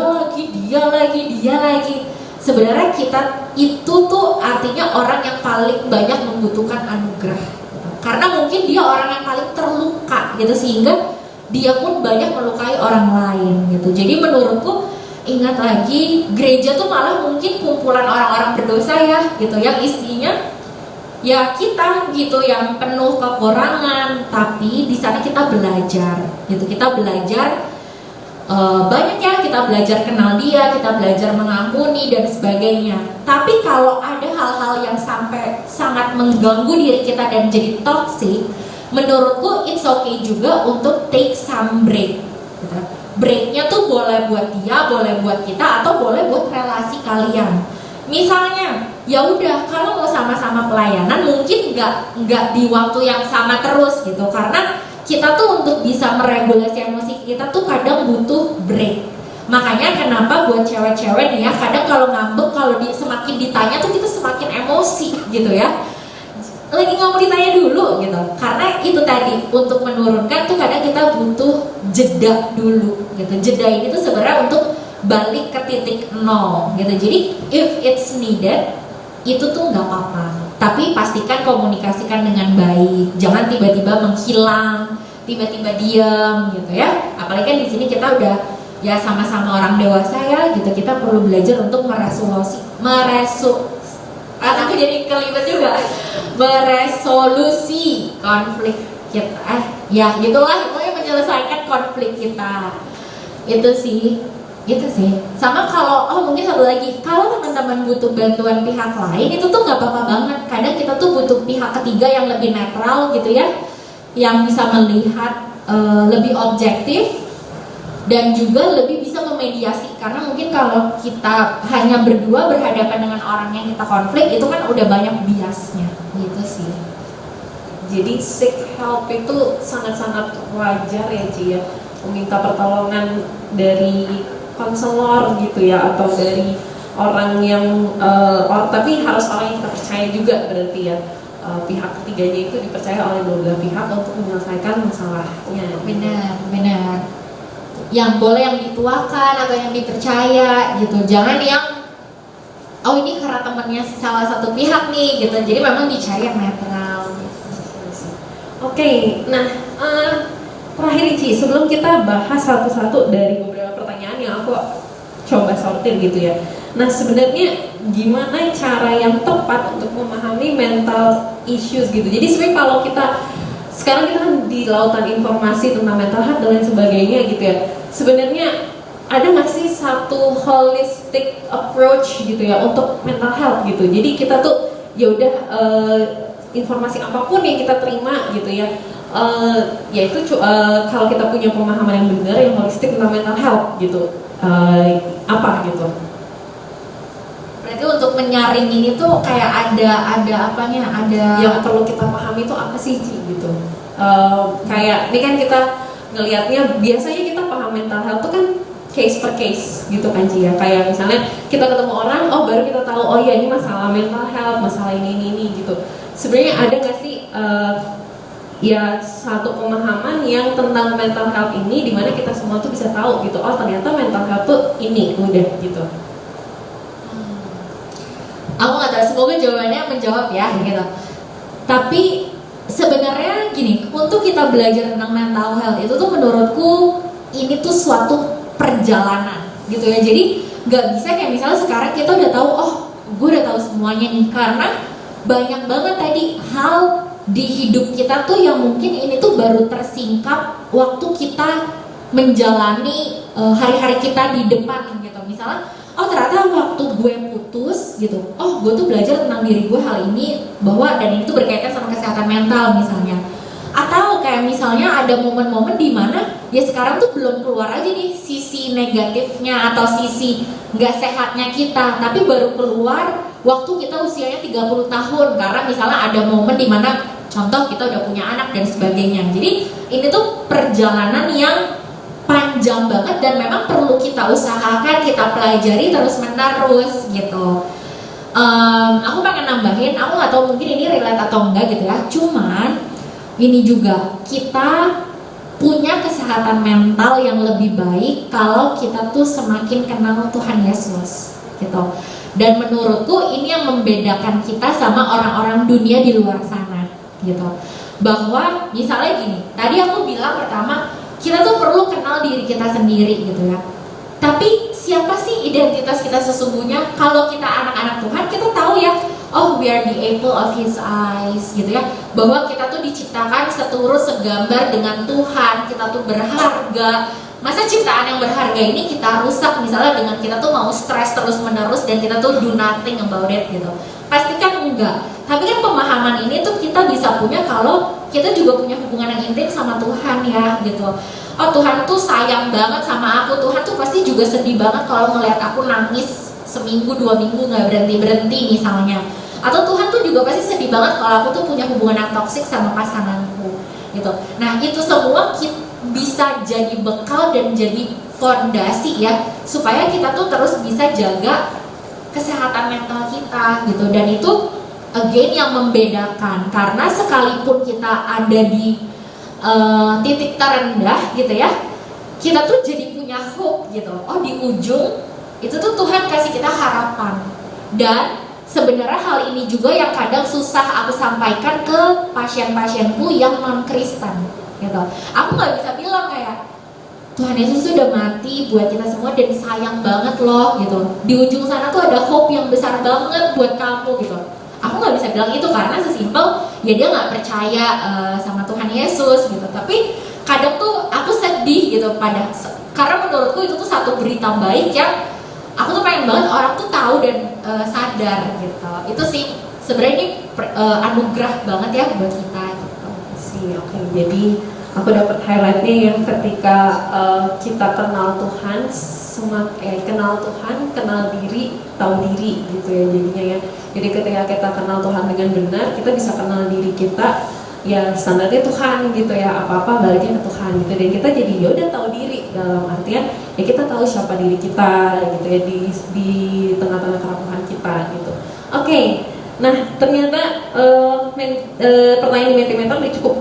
Speaker 3: lagi. Sebenarnya kita itu tuh artinya orang yang paling banyak membutuhkan anugerah gitu. Karena mungkin dia orang yang paling terluka gitu, sehingga dia pun banyak melukai orang lain gitu. Jadi menurutku ingat lagi, gereja tuh malah mungkin kumpulan orang-orang berdosa ya gitu, yang istrinya ya kita gitu yang penuh kekurangan, tapi di sana kita belajar gitu, kita belajar banyak ya, kita belajar kenal dia, kita belajar mengampuni dan sebagainya. Tapi kalau ada hal-hal yang sampai sangat mengganggu diri kita dan jadi toxic, menurutku it's okay juga untuk take some break gitu. Breaknya tuh boleh buat dia, boleh buat kita, atau boleh buat relasi kalian. Misalnya, ya udah kalau mau sama-sama pelayanan mungkin nggak di waktu yang sama terus gitu, karena kita tuh untuk bisa meregulasi emosi kita tuh kadang butuh break. Makanya kenapa buat cewek-cewek nih ya, kadang kalau ngambek, kalau semakin ditanya tuh kita semakin emosi gitu ya. Lagi nggak mau ditanya dulu gitu, karena itu tadi untuk menurunkan tuh kadang kita butuh jeda dulu gitu. Jeda ini tuh sebenarnya untuk balik ke titik nol gitu. Jadi if it's needed itu tuh nggak apa-apa, tapi pastikan komunikasikan dengan baik, jangan tiba-tiba menghilang, tiba-tiba diam gitu ya. Apalagi kan di sini kita udah ya sama-sama orang dewasa ya gitu, kita perlu belajar untuk aku jadi kelibet juga, meresolusi konflik kita, ya gitulah, pokoknya menyelesaikan konflik kita. Itu sih. Sama kalau mungkin satu lagi, kalau teman-teman butuh bantuan pihak lain itu tuh nggak apa-apa banget. Kadang kita tuh butuh pihak ketiga yang lebih netral gitu ya, yang bisa melihat lebih objektif dan juga lebih bisa memediasi. Karena mungkin kalau kita hanya berdua berhadapan dengan orang yang kita konflik, itu kan udah banyak biasnya gitu sih.
Speaker 1: Jadi seek help itu sangat-sangat wajar ya Ci ya, meminta pertolongan dari konselor gitu ya, atau dari orang yang tapi harus orang yang kita percaya juga berarti ya. Pihak ketiganya itu dipercaya oleh dua belah pihak untuk menyelesaikan masalahnya.
Speaker 3: Benar. Yang boleh yang dituakan atau yang dipercaya gitu. Jangan yang ini karena temennya salah satu pihak nih gitu. Jadi memang dicari yang netral gitu.
Speaker 1: Oke, nah terakhir Ci, sebelum kita bahas satu-satu dari beberapa pertanyaan yang aku coba sortir gitu ya. Nah sebenarnya gimana cara yang tepat untuk memahami mental issues gitu. Jadi sebenarnya kalau sekarang kita kan di lautan informasi tentang mental health dan lain sebagainya gitu ya. Sebenarnya ada nggak sih satu holistic approach gitu ya untuk mental health gitu. Jadi kita tuh ya udah informasi apapun yang kita terima gitu ya. Yaitu kalau kita punya pemahaman yang benar yang holistik tentang mental health gitu, apa gitu.
Speaker 3: Berarti untuk menyaring ini tuh kayak ada
Speaker 1: yang perlu kita pahami itu apa sih Ci gitu. Kayak ini kan kita ngelihatnya biasanya kita paham mental health tuh kan case per case gitu kan Ci ya. Kayak misalnya kita ketemu orang, baru kita tahu ya ini masalah mental health, masalah ini gitu. Sebenarnya ada nggak sih ya satu pemahaman yang tentang mental health ini dimana kita semua tuh bisa tahu gitu, ternyata mental health tuh ini udah gitu.
Speaker 3: Aku nggak tahu, semoga jawabannya menjawab ya gitu. Tapi sebenarnya gini, untuk kita belajar tentang mental health itu tuh menurutku ini tuh suatu perjalanan gitu ya. Jadi nggak bisa kayak misalnya sekarang kita udah tahu, gue udah tahu semuanya nih, karena banyak banget tadi hal di hidup kita tuh yang mungkin ini tuh baru tersingkap waktu kita menjalani hari-hari kita di depan gitu. Misalnya ternyata waktu gue putus gitu, gue tuh belajar tentang diri gue hal ini, bahwa dan itu berkaitan sama kesehatan mental misalnya. Atau kayak misalnya ada momen-momen di mana ya sekarang tuh belum keluar aja nih sisi negatifnya atau sisi nggak sehatnya kita, tapi baru keluar waktu kita usianya 30 tahun, karena misalnya ada momen di mana contoh kita udah punya anak dan sebagainya. Jadi ini tuh perjalanan yang panjang banget dan memang perlu kita usahakan, kita pelajari terus menerus gitu. Aku pengen nambahin, aku nggak tahu mungkin ini relate atau enggak gitu ya. Cuman ini juga kita punya kesehatan mental yang lebih baik kalau kita tuh semakin kenal Tuhan Yesus gitu. Dan menurutku ini yang membedakan kita sama orang-orang dunia di luar sana gitu. Bahwa misalnya gini, tadi aku bilang pertama kita tuh perlu kenal diri kita sendiri gitu ya. Tapi siapa sih identitas kita sesungguhnya? Kalau kita anak-anak Tuhan, kita tahu ya, we are the apple of His eyes gitu ya. Bahwa kita tuh diciptakan seturut segambar dengan Tuhan, kita tuh berharga. Masa ciptaan yang berharga ini kita rusak misalnya dengan kita tuh mau stres terus-menerus dan kita tuh do nothing about it gitu. Pastikan enggak. Tapi kan pemahaman ini tuh kita bisa punya kalau kita juga punya hubungan yang intim sama Tuhan ya gitu. Tuhan tuh sayang banget sama aku. Tuhan tuh pasti juga sedih banget kalau ngeliat aku nangis seminggu 2 minggu nggak berhenti misalnya. Atau Tuhan tuh juga pasti sedih banget kalau aku tuh punya hubungan yang toksik sama pasanganku gitu. Nah itu semua bisa jadi bekal dan jadi fondasi ya, supaya kita tuh terus bisa jaga kesehatan mental kita gitu. Dan itu again yang membedakan, karena sekalipun kita ada di titik terendah gitu ya, kita tuh jadi punya hope gitu. Di ujung itu tuh Tuhan kasih kita harapan. Dan sebenarnya hal ini juga yang kadang susah aku sampaikan ke pasien-pasienku yang non-Kristen gitu. Aku nggak bisa bilang kayak Tuhan Yesus tuh udah mati buat kita semua dan sayang banget loh gitu. Di ujung sana tuh ada hope yang besar banget buat kamu gitu. Aku nggak bisa bilang itu karena sesimpel ya dia nggak percaya sama Tuhan Yesus gitu. Tapi kadang tuh aku sedih gitu karena menurutku itu tuh satu berita baik yang aku tuh pengen banget orang tuh tahu dan sadar gitu. Itu sih sebenarnya ini anugerah banget ya buat kita gitu.
Speaker 1: Oke, jadi aku dapat highlightnya yang ketika kita kenal Tuhan, kenal Tuhan, kenal diri, tahu diri gitu ya jadinya ya. Jadi ketika kita kenal Tuhan dengan benar, kita bisa kenal diri kita, ya standarnya Tuhan gitu ya, apa-apa baliknya ke Tuhan gitu. Dan kita jadi ya udah tahu diri dalam artian ya kita tahu siapa diri kita gitu ya di tengah-tengah kerapuhan kita gitu. Oke, nah ternyata pertanyaan di Mentimeter udah cukup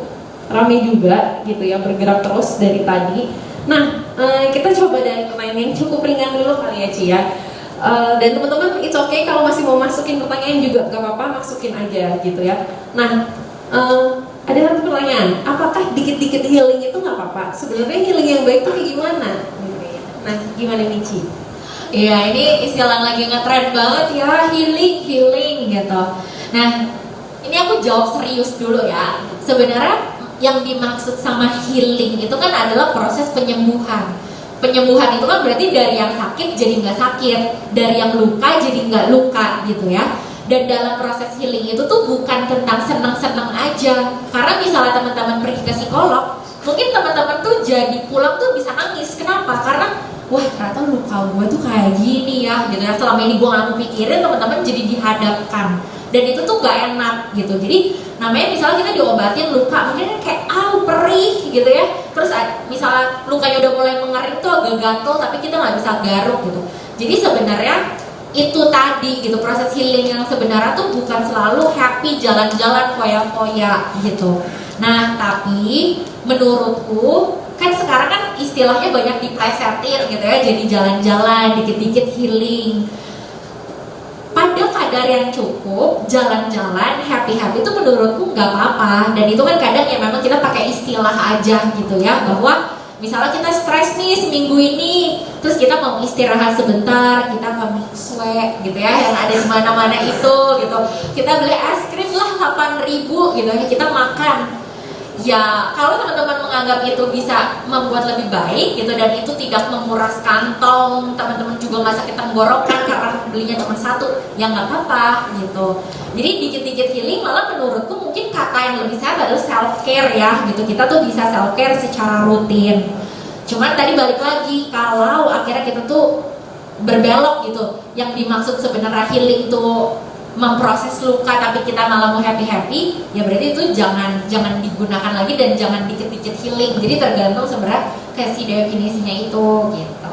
Speaker 1: rame juga gitu ya, bergerak terus dari tadi. Nah, kita coba dari pertanyaan yang cukup ringan dulu kali ya Ci ya. Dan teman-teman it's okay kalau masih mau masukin pertanyaan juga gak apa-apa, masukin aja gitu ya. Nah, ada satu pertanyaan, apakah dikit-dikit healing itu gak apa-apa? Sebenarnya healing yang baik itu kayak gimana? Nah, gimana nih Ci?
Speaker 3: Iya, ini istilah lagi ngetrend banget ya, healing gitu. Nah, ini aku jawab serius dulu ya. Sebenarnya yang dimaksud sama healing itu kan adalah proses penyembuhan. Penyembuhan itu kan berarti dari yang sakit jadi nggak sakit, dari yang luka jadi nggak luka gitu ya. Dan dalam proses healing itu tuh bukan tentang senang-senang aja. Karena misalnya teman-teman pergi ke psikolog, mungkin teman-teman tuh jadi pulang tuh bisa nangis. Kenapa? Karena wah ternyata luka gue tuh kayak gini ya gitu ya. Selama ini gue nggak mau pikirin, teman-teman jadi dihadapkan. Dan itu tuh gak enak gitu. Jadi namanya misalnya kita diobatin luka, mungkin kayak perih gitu ya. Terus misalnya lukanya udah mulai mengering tuh agak gatel, tapi kita gak bisa garuk gitu. Jadi sebenarnya itu tadi gitu, proses healing yang sebenarnya tuh bukan selalu happy jalan-jalan foya-foya gitu. Nah tapi menurutku kan sekarang kan istilahnya banyak diplesetin gitu ya, jadi jalan-jalan, dikit-dikit healing. Pada kadar yang cukup, jalan-jalan, happy-happy itu menurutku nggak apa-apa. Dan itu kan kadang ya memang kita pakai istilah aja gitu ya, bahwa misalnya kita stres nih seminggu ini, terus kita mau istirahat sebentar, kita ke Mixway gitu ya, yang ada di mana-mana itu gitu. Kita beli es krim lah 8.000 gitu ya, kita makan. Ya kalau teman-teman menganggap itu bisa membuat lebih baik gitu dan itu tidak menguras kantong, teman-teman juga nggak sakit tenggorokan karena belinya cuma satu, ya nggak apa-apa gitu. Jadi dikit-dikit healing malah menurutku mungkin kata yang lebih sehat adalah self care ya gitu. Kita tuh bisa self care secara rutin. Cuman tadi balik lagi, kalau akhirnya kita tuh berbelok gitu, yang dimaksud sebenarnya healing tuh memproses luka tapi kita malah mau happy-happy, ya berarti itu jangan digunakan lagi dan jangan dikit-dikit healing. Jadi tergantung sebenarnya kayak si definisinya itu gitu.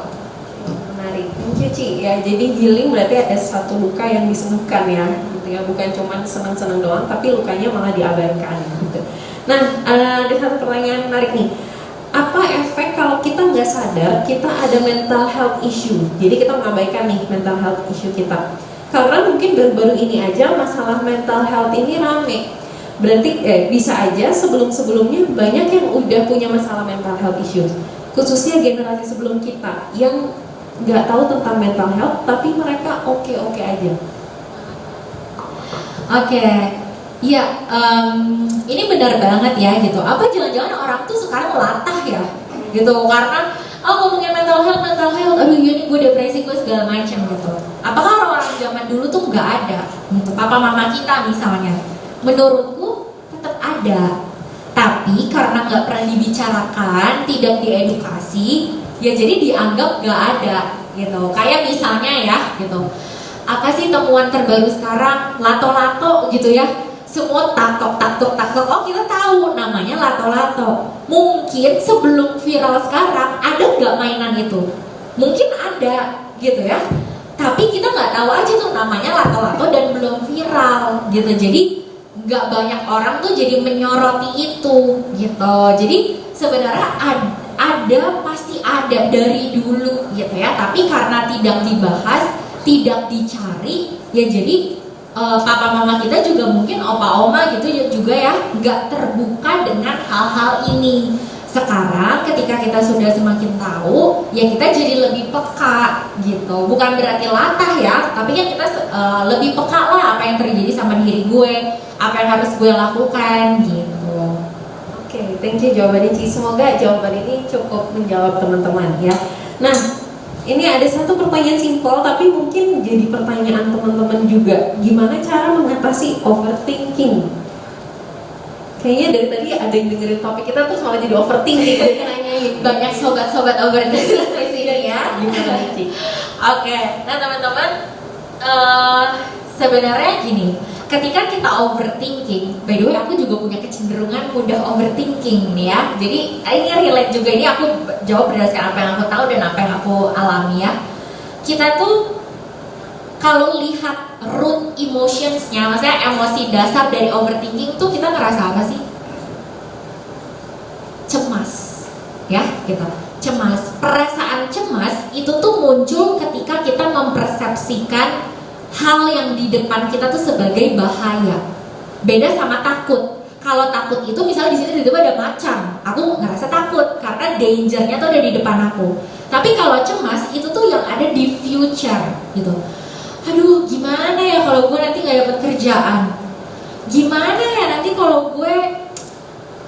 Speaker 1: Menarik, Cici ya. Jadi healing berarti ada satu luka yang disembuhkan ya, gitu ya. Bukan cuma senang-senang doang, tapi lukanya malah diabaikan gitu. Nah, ada satu pertanyaan menarik nih. Apa efek kalau kita nggak sadar kita ada mental health issue? Jadi kita mengabaikan nih mental health issue kita. Karena mungkin baru-baru ini aja masalah mental health ini rame. Berarti bisa aja sebelum-sebelumnya banyak yang udah punya masalah mental health issues. Khususnya generasi sebelum kita yang nggak tahu tentang mental health, tapi mereka oke-oke aja.
Speaker 3: Oke, ya ini benar banget ya gitu. Apa jangan-jangan orang tuh sekarang latah ya gitu karena ngomongin mental health, aduh iya nih gue depresi, gue segala macam gitu. Apakah orang-orang zaman dulu tuh nggak ada gitu, papa mama kita misalnya? Menurutku tetap ada, tapi karena nggak pernah dibicarakan, tidak diedukasi, ya jadi dianggap nggak ada gitu. Kayak misalnya ya gitu, apa sih temuan terbaru sekarang? Lato-lato gitu ya. Semua takok, oh kita tahu namanya lato-lato. Mungkin sebelum viral sekarang ada nggak mainan itu? Mungkin ada gitu ya. Tapi kita nggak tahu aja tuh namanya lato-lato dan belum viral gitu. Jadi nggak banyak orang tuh jadi menyoroti itu gitu. Jadi sebenarnya ada pasti ada dari dulu gitu ya. Tapi karena tidak dibahas, tidak dicari, ya jadi papa mama kita juga mungkin opa oma gitu juga ya nggak terbuka dengan hal-hal ini. Sekarang ketika kita sudah semakin tahu, ya kita jadi lebih peka gitu. Bukan berarti latah ya, tapi kan kita lebih peka lah apa yang terjadi sama diri gue, apa yang harus gue lakukan gitu.
Speaker 1: Oke, thank you jawabannya Ci. Semoga jawaban ini cukup menjawab teman-teman ya. Nah, ini ada satu pertanyaan simpel tapi mungkin jadi pertanyaan teman-teman juga. Gimana cara mengatasi overthinking? Kayaknya dari tadi ada yang dengerin topik kita terus malah jadi overthinking.
Speaker 3: Banyak sobat-sobat overthinking di sini ya.
Speaker 1: Gimana Ci?
Speaker 3: Oke, nah teman-teman, sebenarnya gini, ketika kita overthinking, by the way aku juga punya kecenderungan mudah overthinking nih ya. Jadi ini relate juga, ini aku jawab berdasarkan apa yang aku tahu dan apa yang aku alami ya. Kita tuh kalau lihat root emotionsnya, maksudnya emosi dasar dari overthinking tuh kita ngerasa apa sih? Cemas, ya gitu. Cemas, perasaan cemas itu tuh muncul ketika kita mempersepsikan hal yang di depan kita tuh sebagai bahaya. Beda sama takut. Kalau takut itu misalnya di sini tiba-tiba ada macan, aku ngerasa takut karena dangernya tuh ada di depan aku. Tapi kalau cemas itu tuh yang ada di future gitu. Aduh, gimana ya kalau gue nanti nggak dapat kerjaan? Gimana ya nanti kalau gue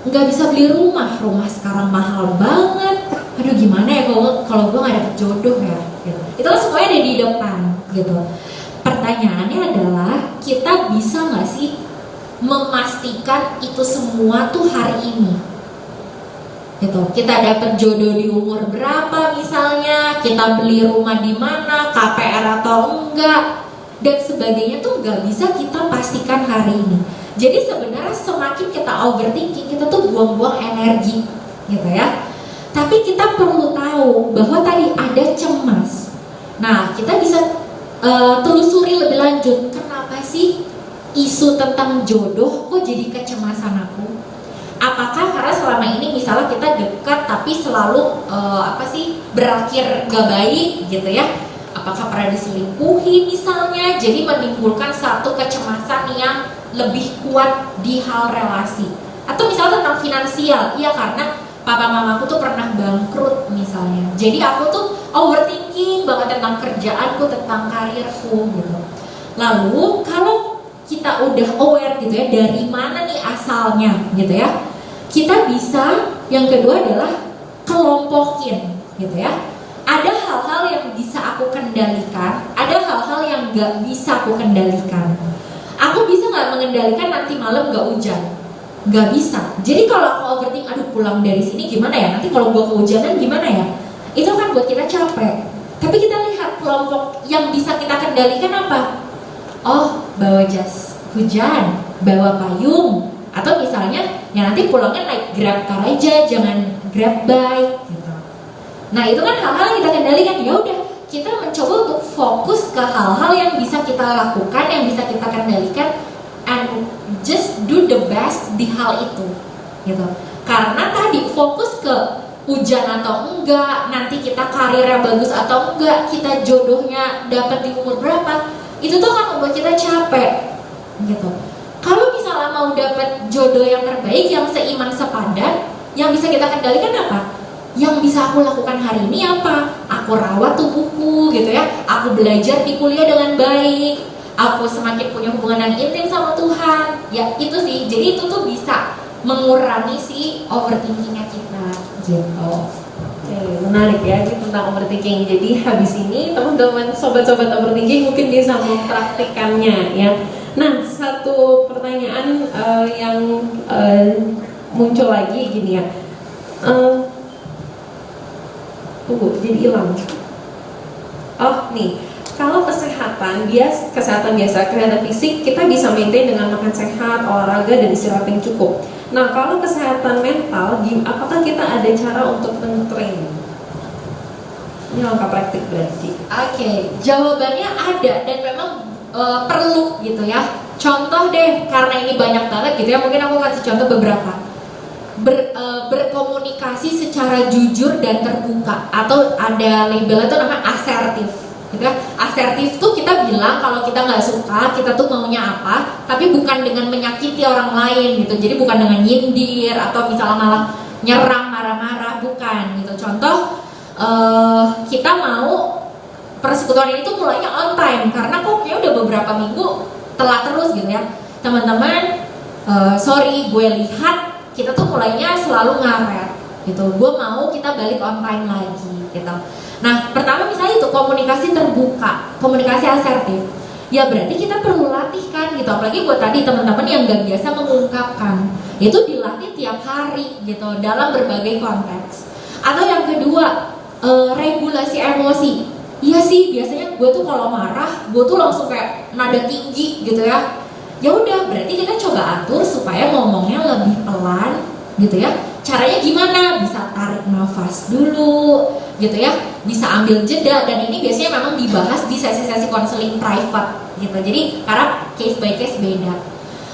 Speaker 3: nggak bisa beli rumah? Rumah sekarang mahal banget. Aduh, gimana ya kalau gue nggak dapet jodoh ya? Gitu. Itu kan semuanya ada di depan, gitu. Pertanyaannya adalah kita bisa nggak sih memastikan itu semua tuh hari ini? Gitu. Kita dapat jodoh di umur berapa misalnya, kita beli rumah di mana, KPR atau enggak, dan sebagainya tuh nggak bisa kita pastikan hari ini. Jadi sebenarnya semakin kita overthinking, kita tuh buang-buang energi, gitu ya. Tapi kita perlu tahu bahwa tadi ada cemas. Nah, kita bisa telusuri lebih lanjut, kenapa sih isu tentang jodoh kok jadi kecemasan aku? Apakah karena selama ini misalnya kita dekat tapi selalu berakhir gak baik gitu ya? Apakah pernah diselingkuhi misalnya, jadi menimbulkan satu kecemasan yang lebih kuat di hal relasi? Atau misalnya tentang finansial, iya karena papa mamaku tuh pernah bangkrut misalnya, jadi aku tuh overthinking banget tentang kerjaanku, tentang karirku gitu. Lalu kalau kita udah aware gitu ya dari mana nih asalnya gitu ya, kita bisa, yang kedua adalah kelompokin gitu ya. Ada hal-hal yang bisa aku kendalikan, ada hal-hal yang gak bisa aku kendalikan. Aku bisa gak mengendalikan nanti malam gak hujan? Gak bisa. Jadi kalau aku overthink, aduh pulang dari sini gimana ya, nanti kalau gua kehujanan gimana ya, itu kan buat kita capek. Tapi kita lihat kelompok yang bisa kita kendalikan apa? Oh, bawa jas hujan, bawa payung, atau misalnya ya nanti pulangnya naik Grab car aja, jangan Grab bike gitu. Nah itu kan hal-hal yang kita kendalikan. Ya udah, kita mencoba untuk fokus ke hal-hal yang bisa kita lakukan, yang bisa kita kendalikan, and just do the best di hal itu gitu. Karena tadi fokus ke hujan atau enggak, nanti kita karirnya bagus atau enggak, kita jodohnya dapat di umur berapa, itu tuh kan membuat kita capek gitu. Kalau misalnya mau dapat jodoh yang terbaik, yang seiman sepadan, yang bisa kita kendalikan apa? Yang bisa aku lakukan hari ini apa? Aku rawat tubuhku gitu ya, aku belajar di kuliah dengan baik, aku semakin punya hubungan yang intim sama Tuhan. Ya itu sih, jadi itu tuh bisa mengurangi si overthinkingnya kita gitu.
Speaker 1: Oke, menarik ya ini tentang overthinking. Jadi habis ini teman-teman sobat-sobat overthinking mungkin bisa mempraktikannya ya. Nah, satu pertanyaan yang muncul lagi gini ya. Tunggu, jadi hilang. Oh, nih. Kalau kesehatan biasa, kesehatan fisik kita bisa maintain dengan makan sehat, olahraga dan istirahat yang cukup. Nah, kalau kesehatan mental, apakah kita ada cara untuk men-train? Ini langkah praktik berarti.
Speaker 3: Oke, jawabannya ada dan memang perlu gitu ya. Contoh deh, karena ini banyak banget gitu ya, mungkin aku kasih contoh beberapa. Berkomunikasi secara jujur dan terbuka, atau ada labelnya itu namanya asertif gitu ya. Asertif tuh kita bilang kalau kita nggak suka, kita tuh maunya apa, tapi bukan dengan menyakiti orang lain gitu. Jadi bukan dengan nyindir atau misalnya malah nyerang, marah-marah, bukan gitu. Contoh, kita mau persekutuan ini tuh mulainya on time karena kok kayak udah beberapa minggu telat terus gitu ya. Teman-teman, sorry, gue lihat kita tuh mulainya selalu ngaret gitu. Gue mau kita balik on time lagi gitu. Nah, pertama misalnya itu komunikasi terbuka, komunikasi asertif. Ya berarti kita perlu latihkan gitu. Apalagi buat tadi teman-teman yang gak biasa mengungkapkan, itu dilatih tiap hari gitu dalam berbagai konteks. Atau yang kedua, regulasi emosi. Iya sih, biasanya gue tuh kalau marah, gue tuh langsung kayak nada tinggi gitu ya. Ya udah, berarti kita coba atur supaya ngomongnya lebih pelan gitu ya. Caranya gimana? Bisa tarik nafas dulu gitu ya. Bisa ambil jeda, dan ini biasanya memang dibahas di sesi-sesi konseling private gitu. Jadi karena case by case beda.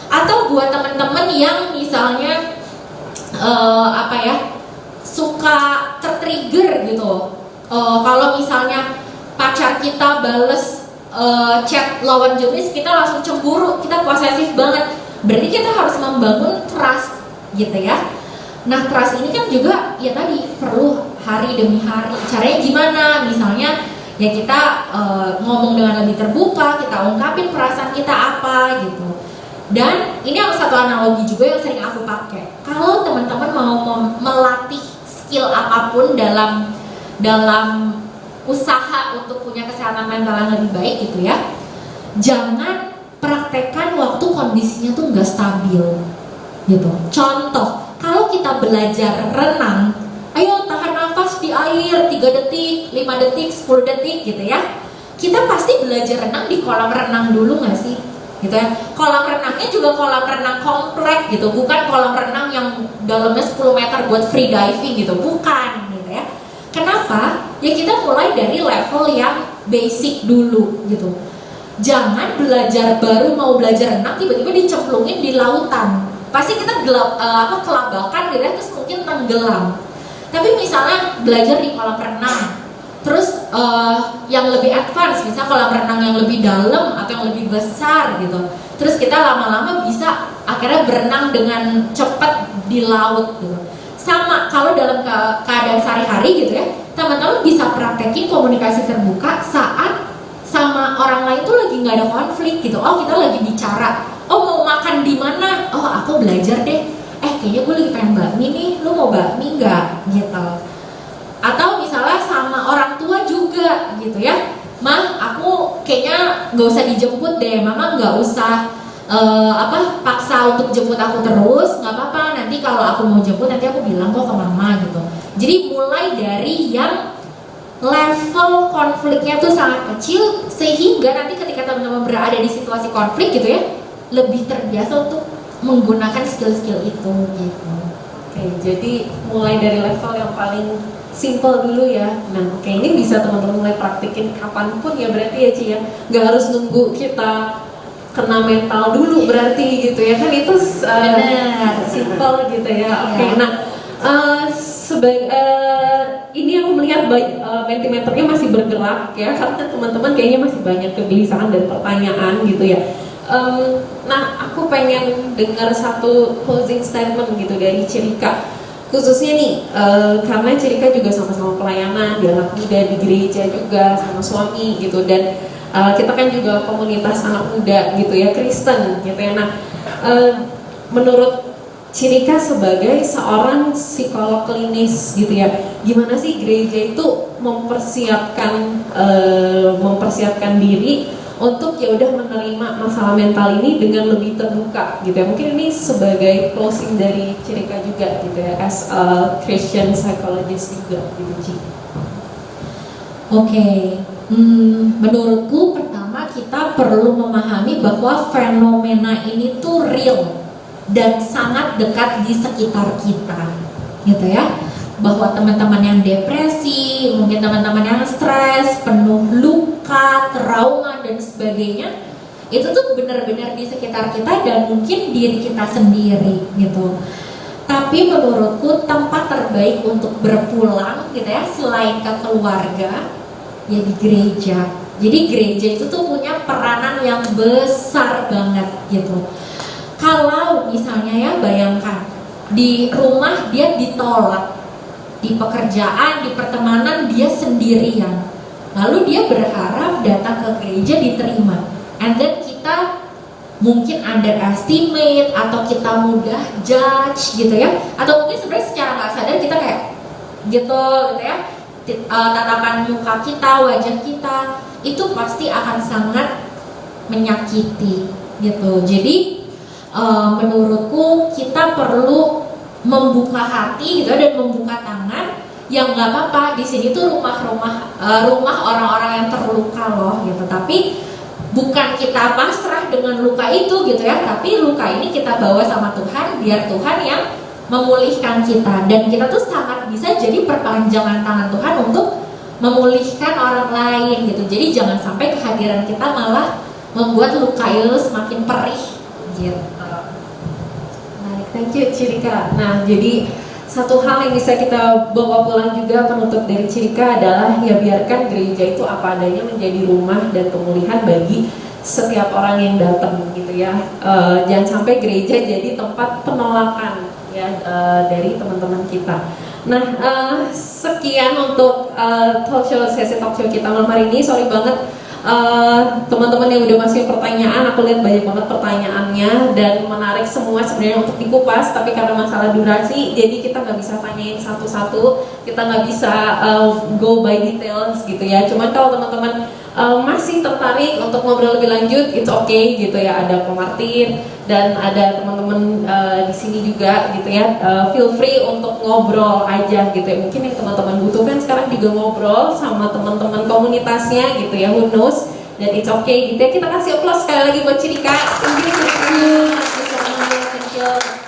Speaker 3: Atau buat teman-teman yang misalnya suka tertrigger gitu. Kalau misalnya pacar kita bales chat lawan jenis, kita langsung cemburu, kita posesif banget. Berarti kita harus membangun trust gitu ya. Nah, trust ini kan juga ya tadi perlu hari demi hari. Caranya gimana? Misalnya ya kita ngomong dengan lebih terbuka, kita ungkapin perasaan kita apa gitu. Dan ini yang satu analogi juga yang sering aku pakai. Kalau teman-teman mau melatih skill apapun dalam usaha untuk punya kesehatan mental yang lebih baik gitu ya, jangan praktekkan waktu kondisinya tuh nggak stabil gitu. Contoh, kalau kita belajar renang, ayo tahan nafas di air 3 detik, 5 detik, 10 detik gitu ya. Kita pasti belajar renang di kolam renang dulu nggak sih? Gitu ya. Kolam renangnya juga kolam renang komplek gitu, bukan kolam renang yang dalamnya 10 meter buat free diving gitu, bukan gitu ya. Kenapa? Ya kita mulai dari level yang basic dulu gitu. Jangan baru belajar renang tiba-tiba dicemplungin di lautan. Pasti kita kelabakan gitu ya, terus mungkin tenggelam. Tapi misalnya belajar di kolam renang, terus yang lebih advance, misalnya kolam renang yang lebih dalam atau yang lebih besar gitu. Terus kita lama-lama bisa akhirnya berenang dengan cepat di laut gitu. Sama kalau dalam keadaan sehari-hari gitu ya, teman-teman bisa praktekin komunikasi terbuka saat sama orang lain tuh lagi nggak ada konflik gitu. Oh, kita lagi bicara, oh mau makan di mana? Oh, aku belajar deh. Kayaknya gue lagi pengen bakmi nih, lu mau bakmi nggak? Gitu. Atau misalnya sama orang tua juga gitu ya, Mah, aku kayaknya nggak usah dijemput deh, Mama nggak usah paksa untuk jemput aku terus, nggak apa-apa, nanti kalau aku mau jemput nanti aku bilang kok ke Mama gitu. Jadi mulai dari yang level konfliknya tuh sangat kecil, sehingga nanti ketika teman-teman berada di situasi konflik gitu ya, lebih terbiasa untuk menggunakan skill-skill itu gitu.
Speaker 1: Oke, jadi mulai dari level yang paling simple dulu ya. Nah, oke, ini bisa teman-teman mulai praktikin kapanpun ya berarti ya Ci ya. Nggak harus nunggu kita kena mental dulu berarti gitu ya kan, itu simple gitu ya. Oke, nah ini aku melihat Mentimenternya masih bergerak ya, karena teman-teman kayaknya masih banyak kegelisahan dan pertanyaan gitu ya. Nah, aku pengen dengar satu closing statement gitu dari Cirika, khususnya nih karena Cirika juga sama-sama pelayanan di anak muda di gereja juga sama suami gitu, dan kita kan juga komunitas anak muda gitu ya, Kristen gitu ya. Nah, menurut Cirika sebagai seorang psikolog klinis gitu ya, gimana sih gereja itu mempersiapkan diri untuk ya udah menerima masalah mental ini dengan lebih terbuka gitu ya. Mungkin ini sebagai closing dari Cirika juga gitu ya, as a Christian psychologist juga gitu Ci.
Speaker 3: Oke. Menurutku pertama kita perlu memahami bahwa fenomena ini tuh real dan sangat dekat di sekitar kita gitu ya. Bahwa teman-teman yang depresi, mungkin teman-teman yang stres, penuh luka, trauma dan sebagainya, itu tuh benar-benar di sekitar kita dan mungkin diri kita sendiri gitu. Tapi menurutku tempat terbaik untuk berpulang gitu ya, selain ke keluarga, ya di gereja Jadi gereja itu tuh punya peranan yang besar banget gitu. Kalau misalnya ya bayangkan di rumah dia ditolak, di pekerjaan, di pertemanan dia sendirian, lalu dia berharap datang ke gereja diterima, and then kita mungkin underestimate atau kita mudah judge gitu ya, atau mungkin sebenarnya secara nggak sadar kita kayak gitu ya, tatapan muka kita, wajah kita itu pasti akan sangat menyakiti gitu. Jadi menurutku kita perlu membuka hati gitu dan membuka tangan. Yang nggak apa-apa di sini tuh rumah orang-orang yang terluka loh gitu, tapi bukan kita pasrah dengan luka itu gitu ya, tapi luka ini kita bawa sama Tuhan, biar Tuhan yang memulihkan kita, dan kita tuh sangat bisa jadi perpanjangan tangan Tuhan untuk memulihkan orang lain gitu. Jadi jangan sampai kehadiran kita malah membuat luka itu semakin perih gitu.
Speaker 1: Menarik, thank you Cirika. Nah, jadi satu hal yang bisa kita bawa pulang juga penutup dari Cirika adalah ya biarkan gereja itu apa adanya menjadi rumah dan pemulihan bagi setiap orang yang datang gitu ya. Jangan sampai gereja jadi tempat penolakan ya dari teman-teman kita. Nah, sekian untuk sesi talk show kita malam hari ini. Sorry banget teman-teman yang udah masukin pertanyaan, aku lihat banyak banget pertanyaannya dan menarik semua sebenarnya untuk dikupas, tapi karena masalah durasi jadi kita nggak bisa tanyain satu-satu, kita nggak bisa go by details gitu ya. Cuman kalau teman-teman masih tertarik untuk ngobrol lebih lanjut, it's okay gitu ya, ada Pak Martin dan ada teman-teman di sini juga gitu ya, feel free untuk ngobrol aja gitu ya. Mungkin yang teman-teman butuhkan sekarang juga ngobrol sama teman-teman komunitasnya gitu ya, who knows, dan it's okay gitu ya. Kita kasih applause sekali lagi buat Cirika.
Speaker 3: Thank you.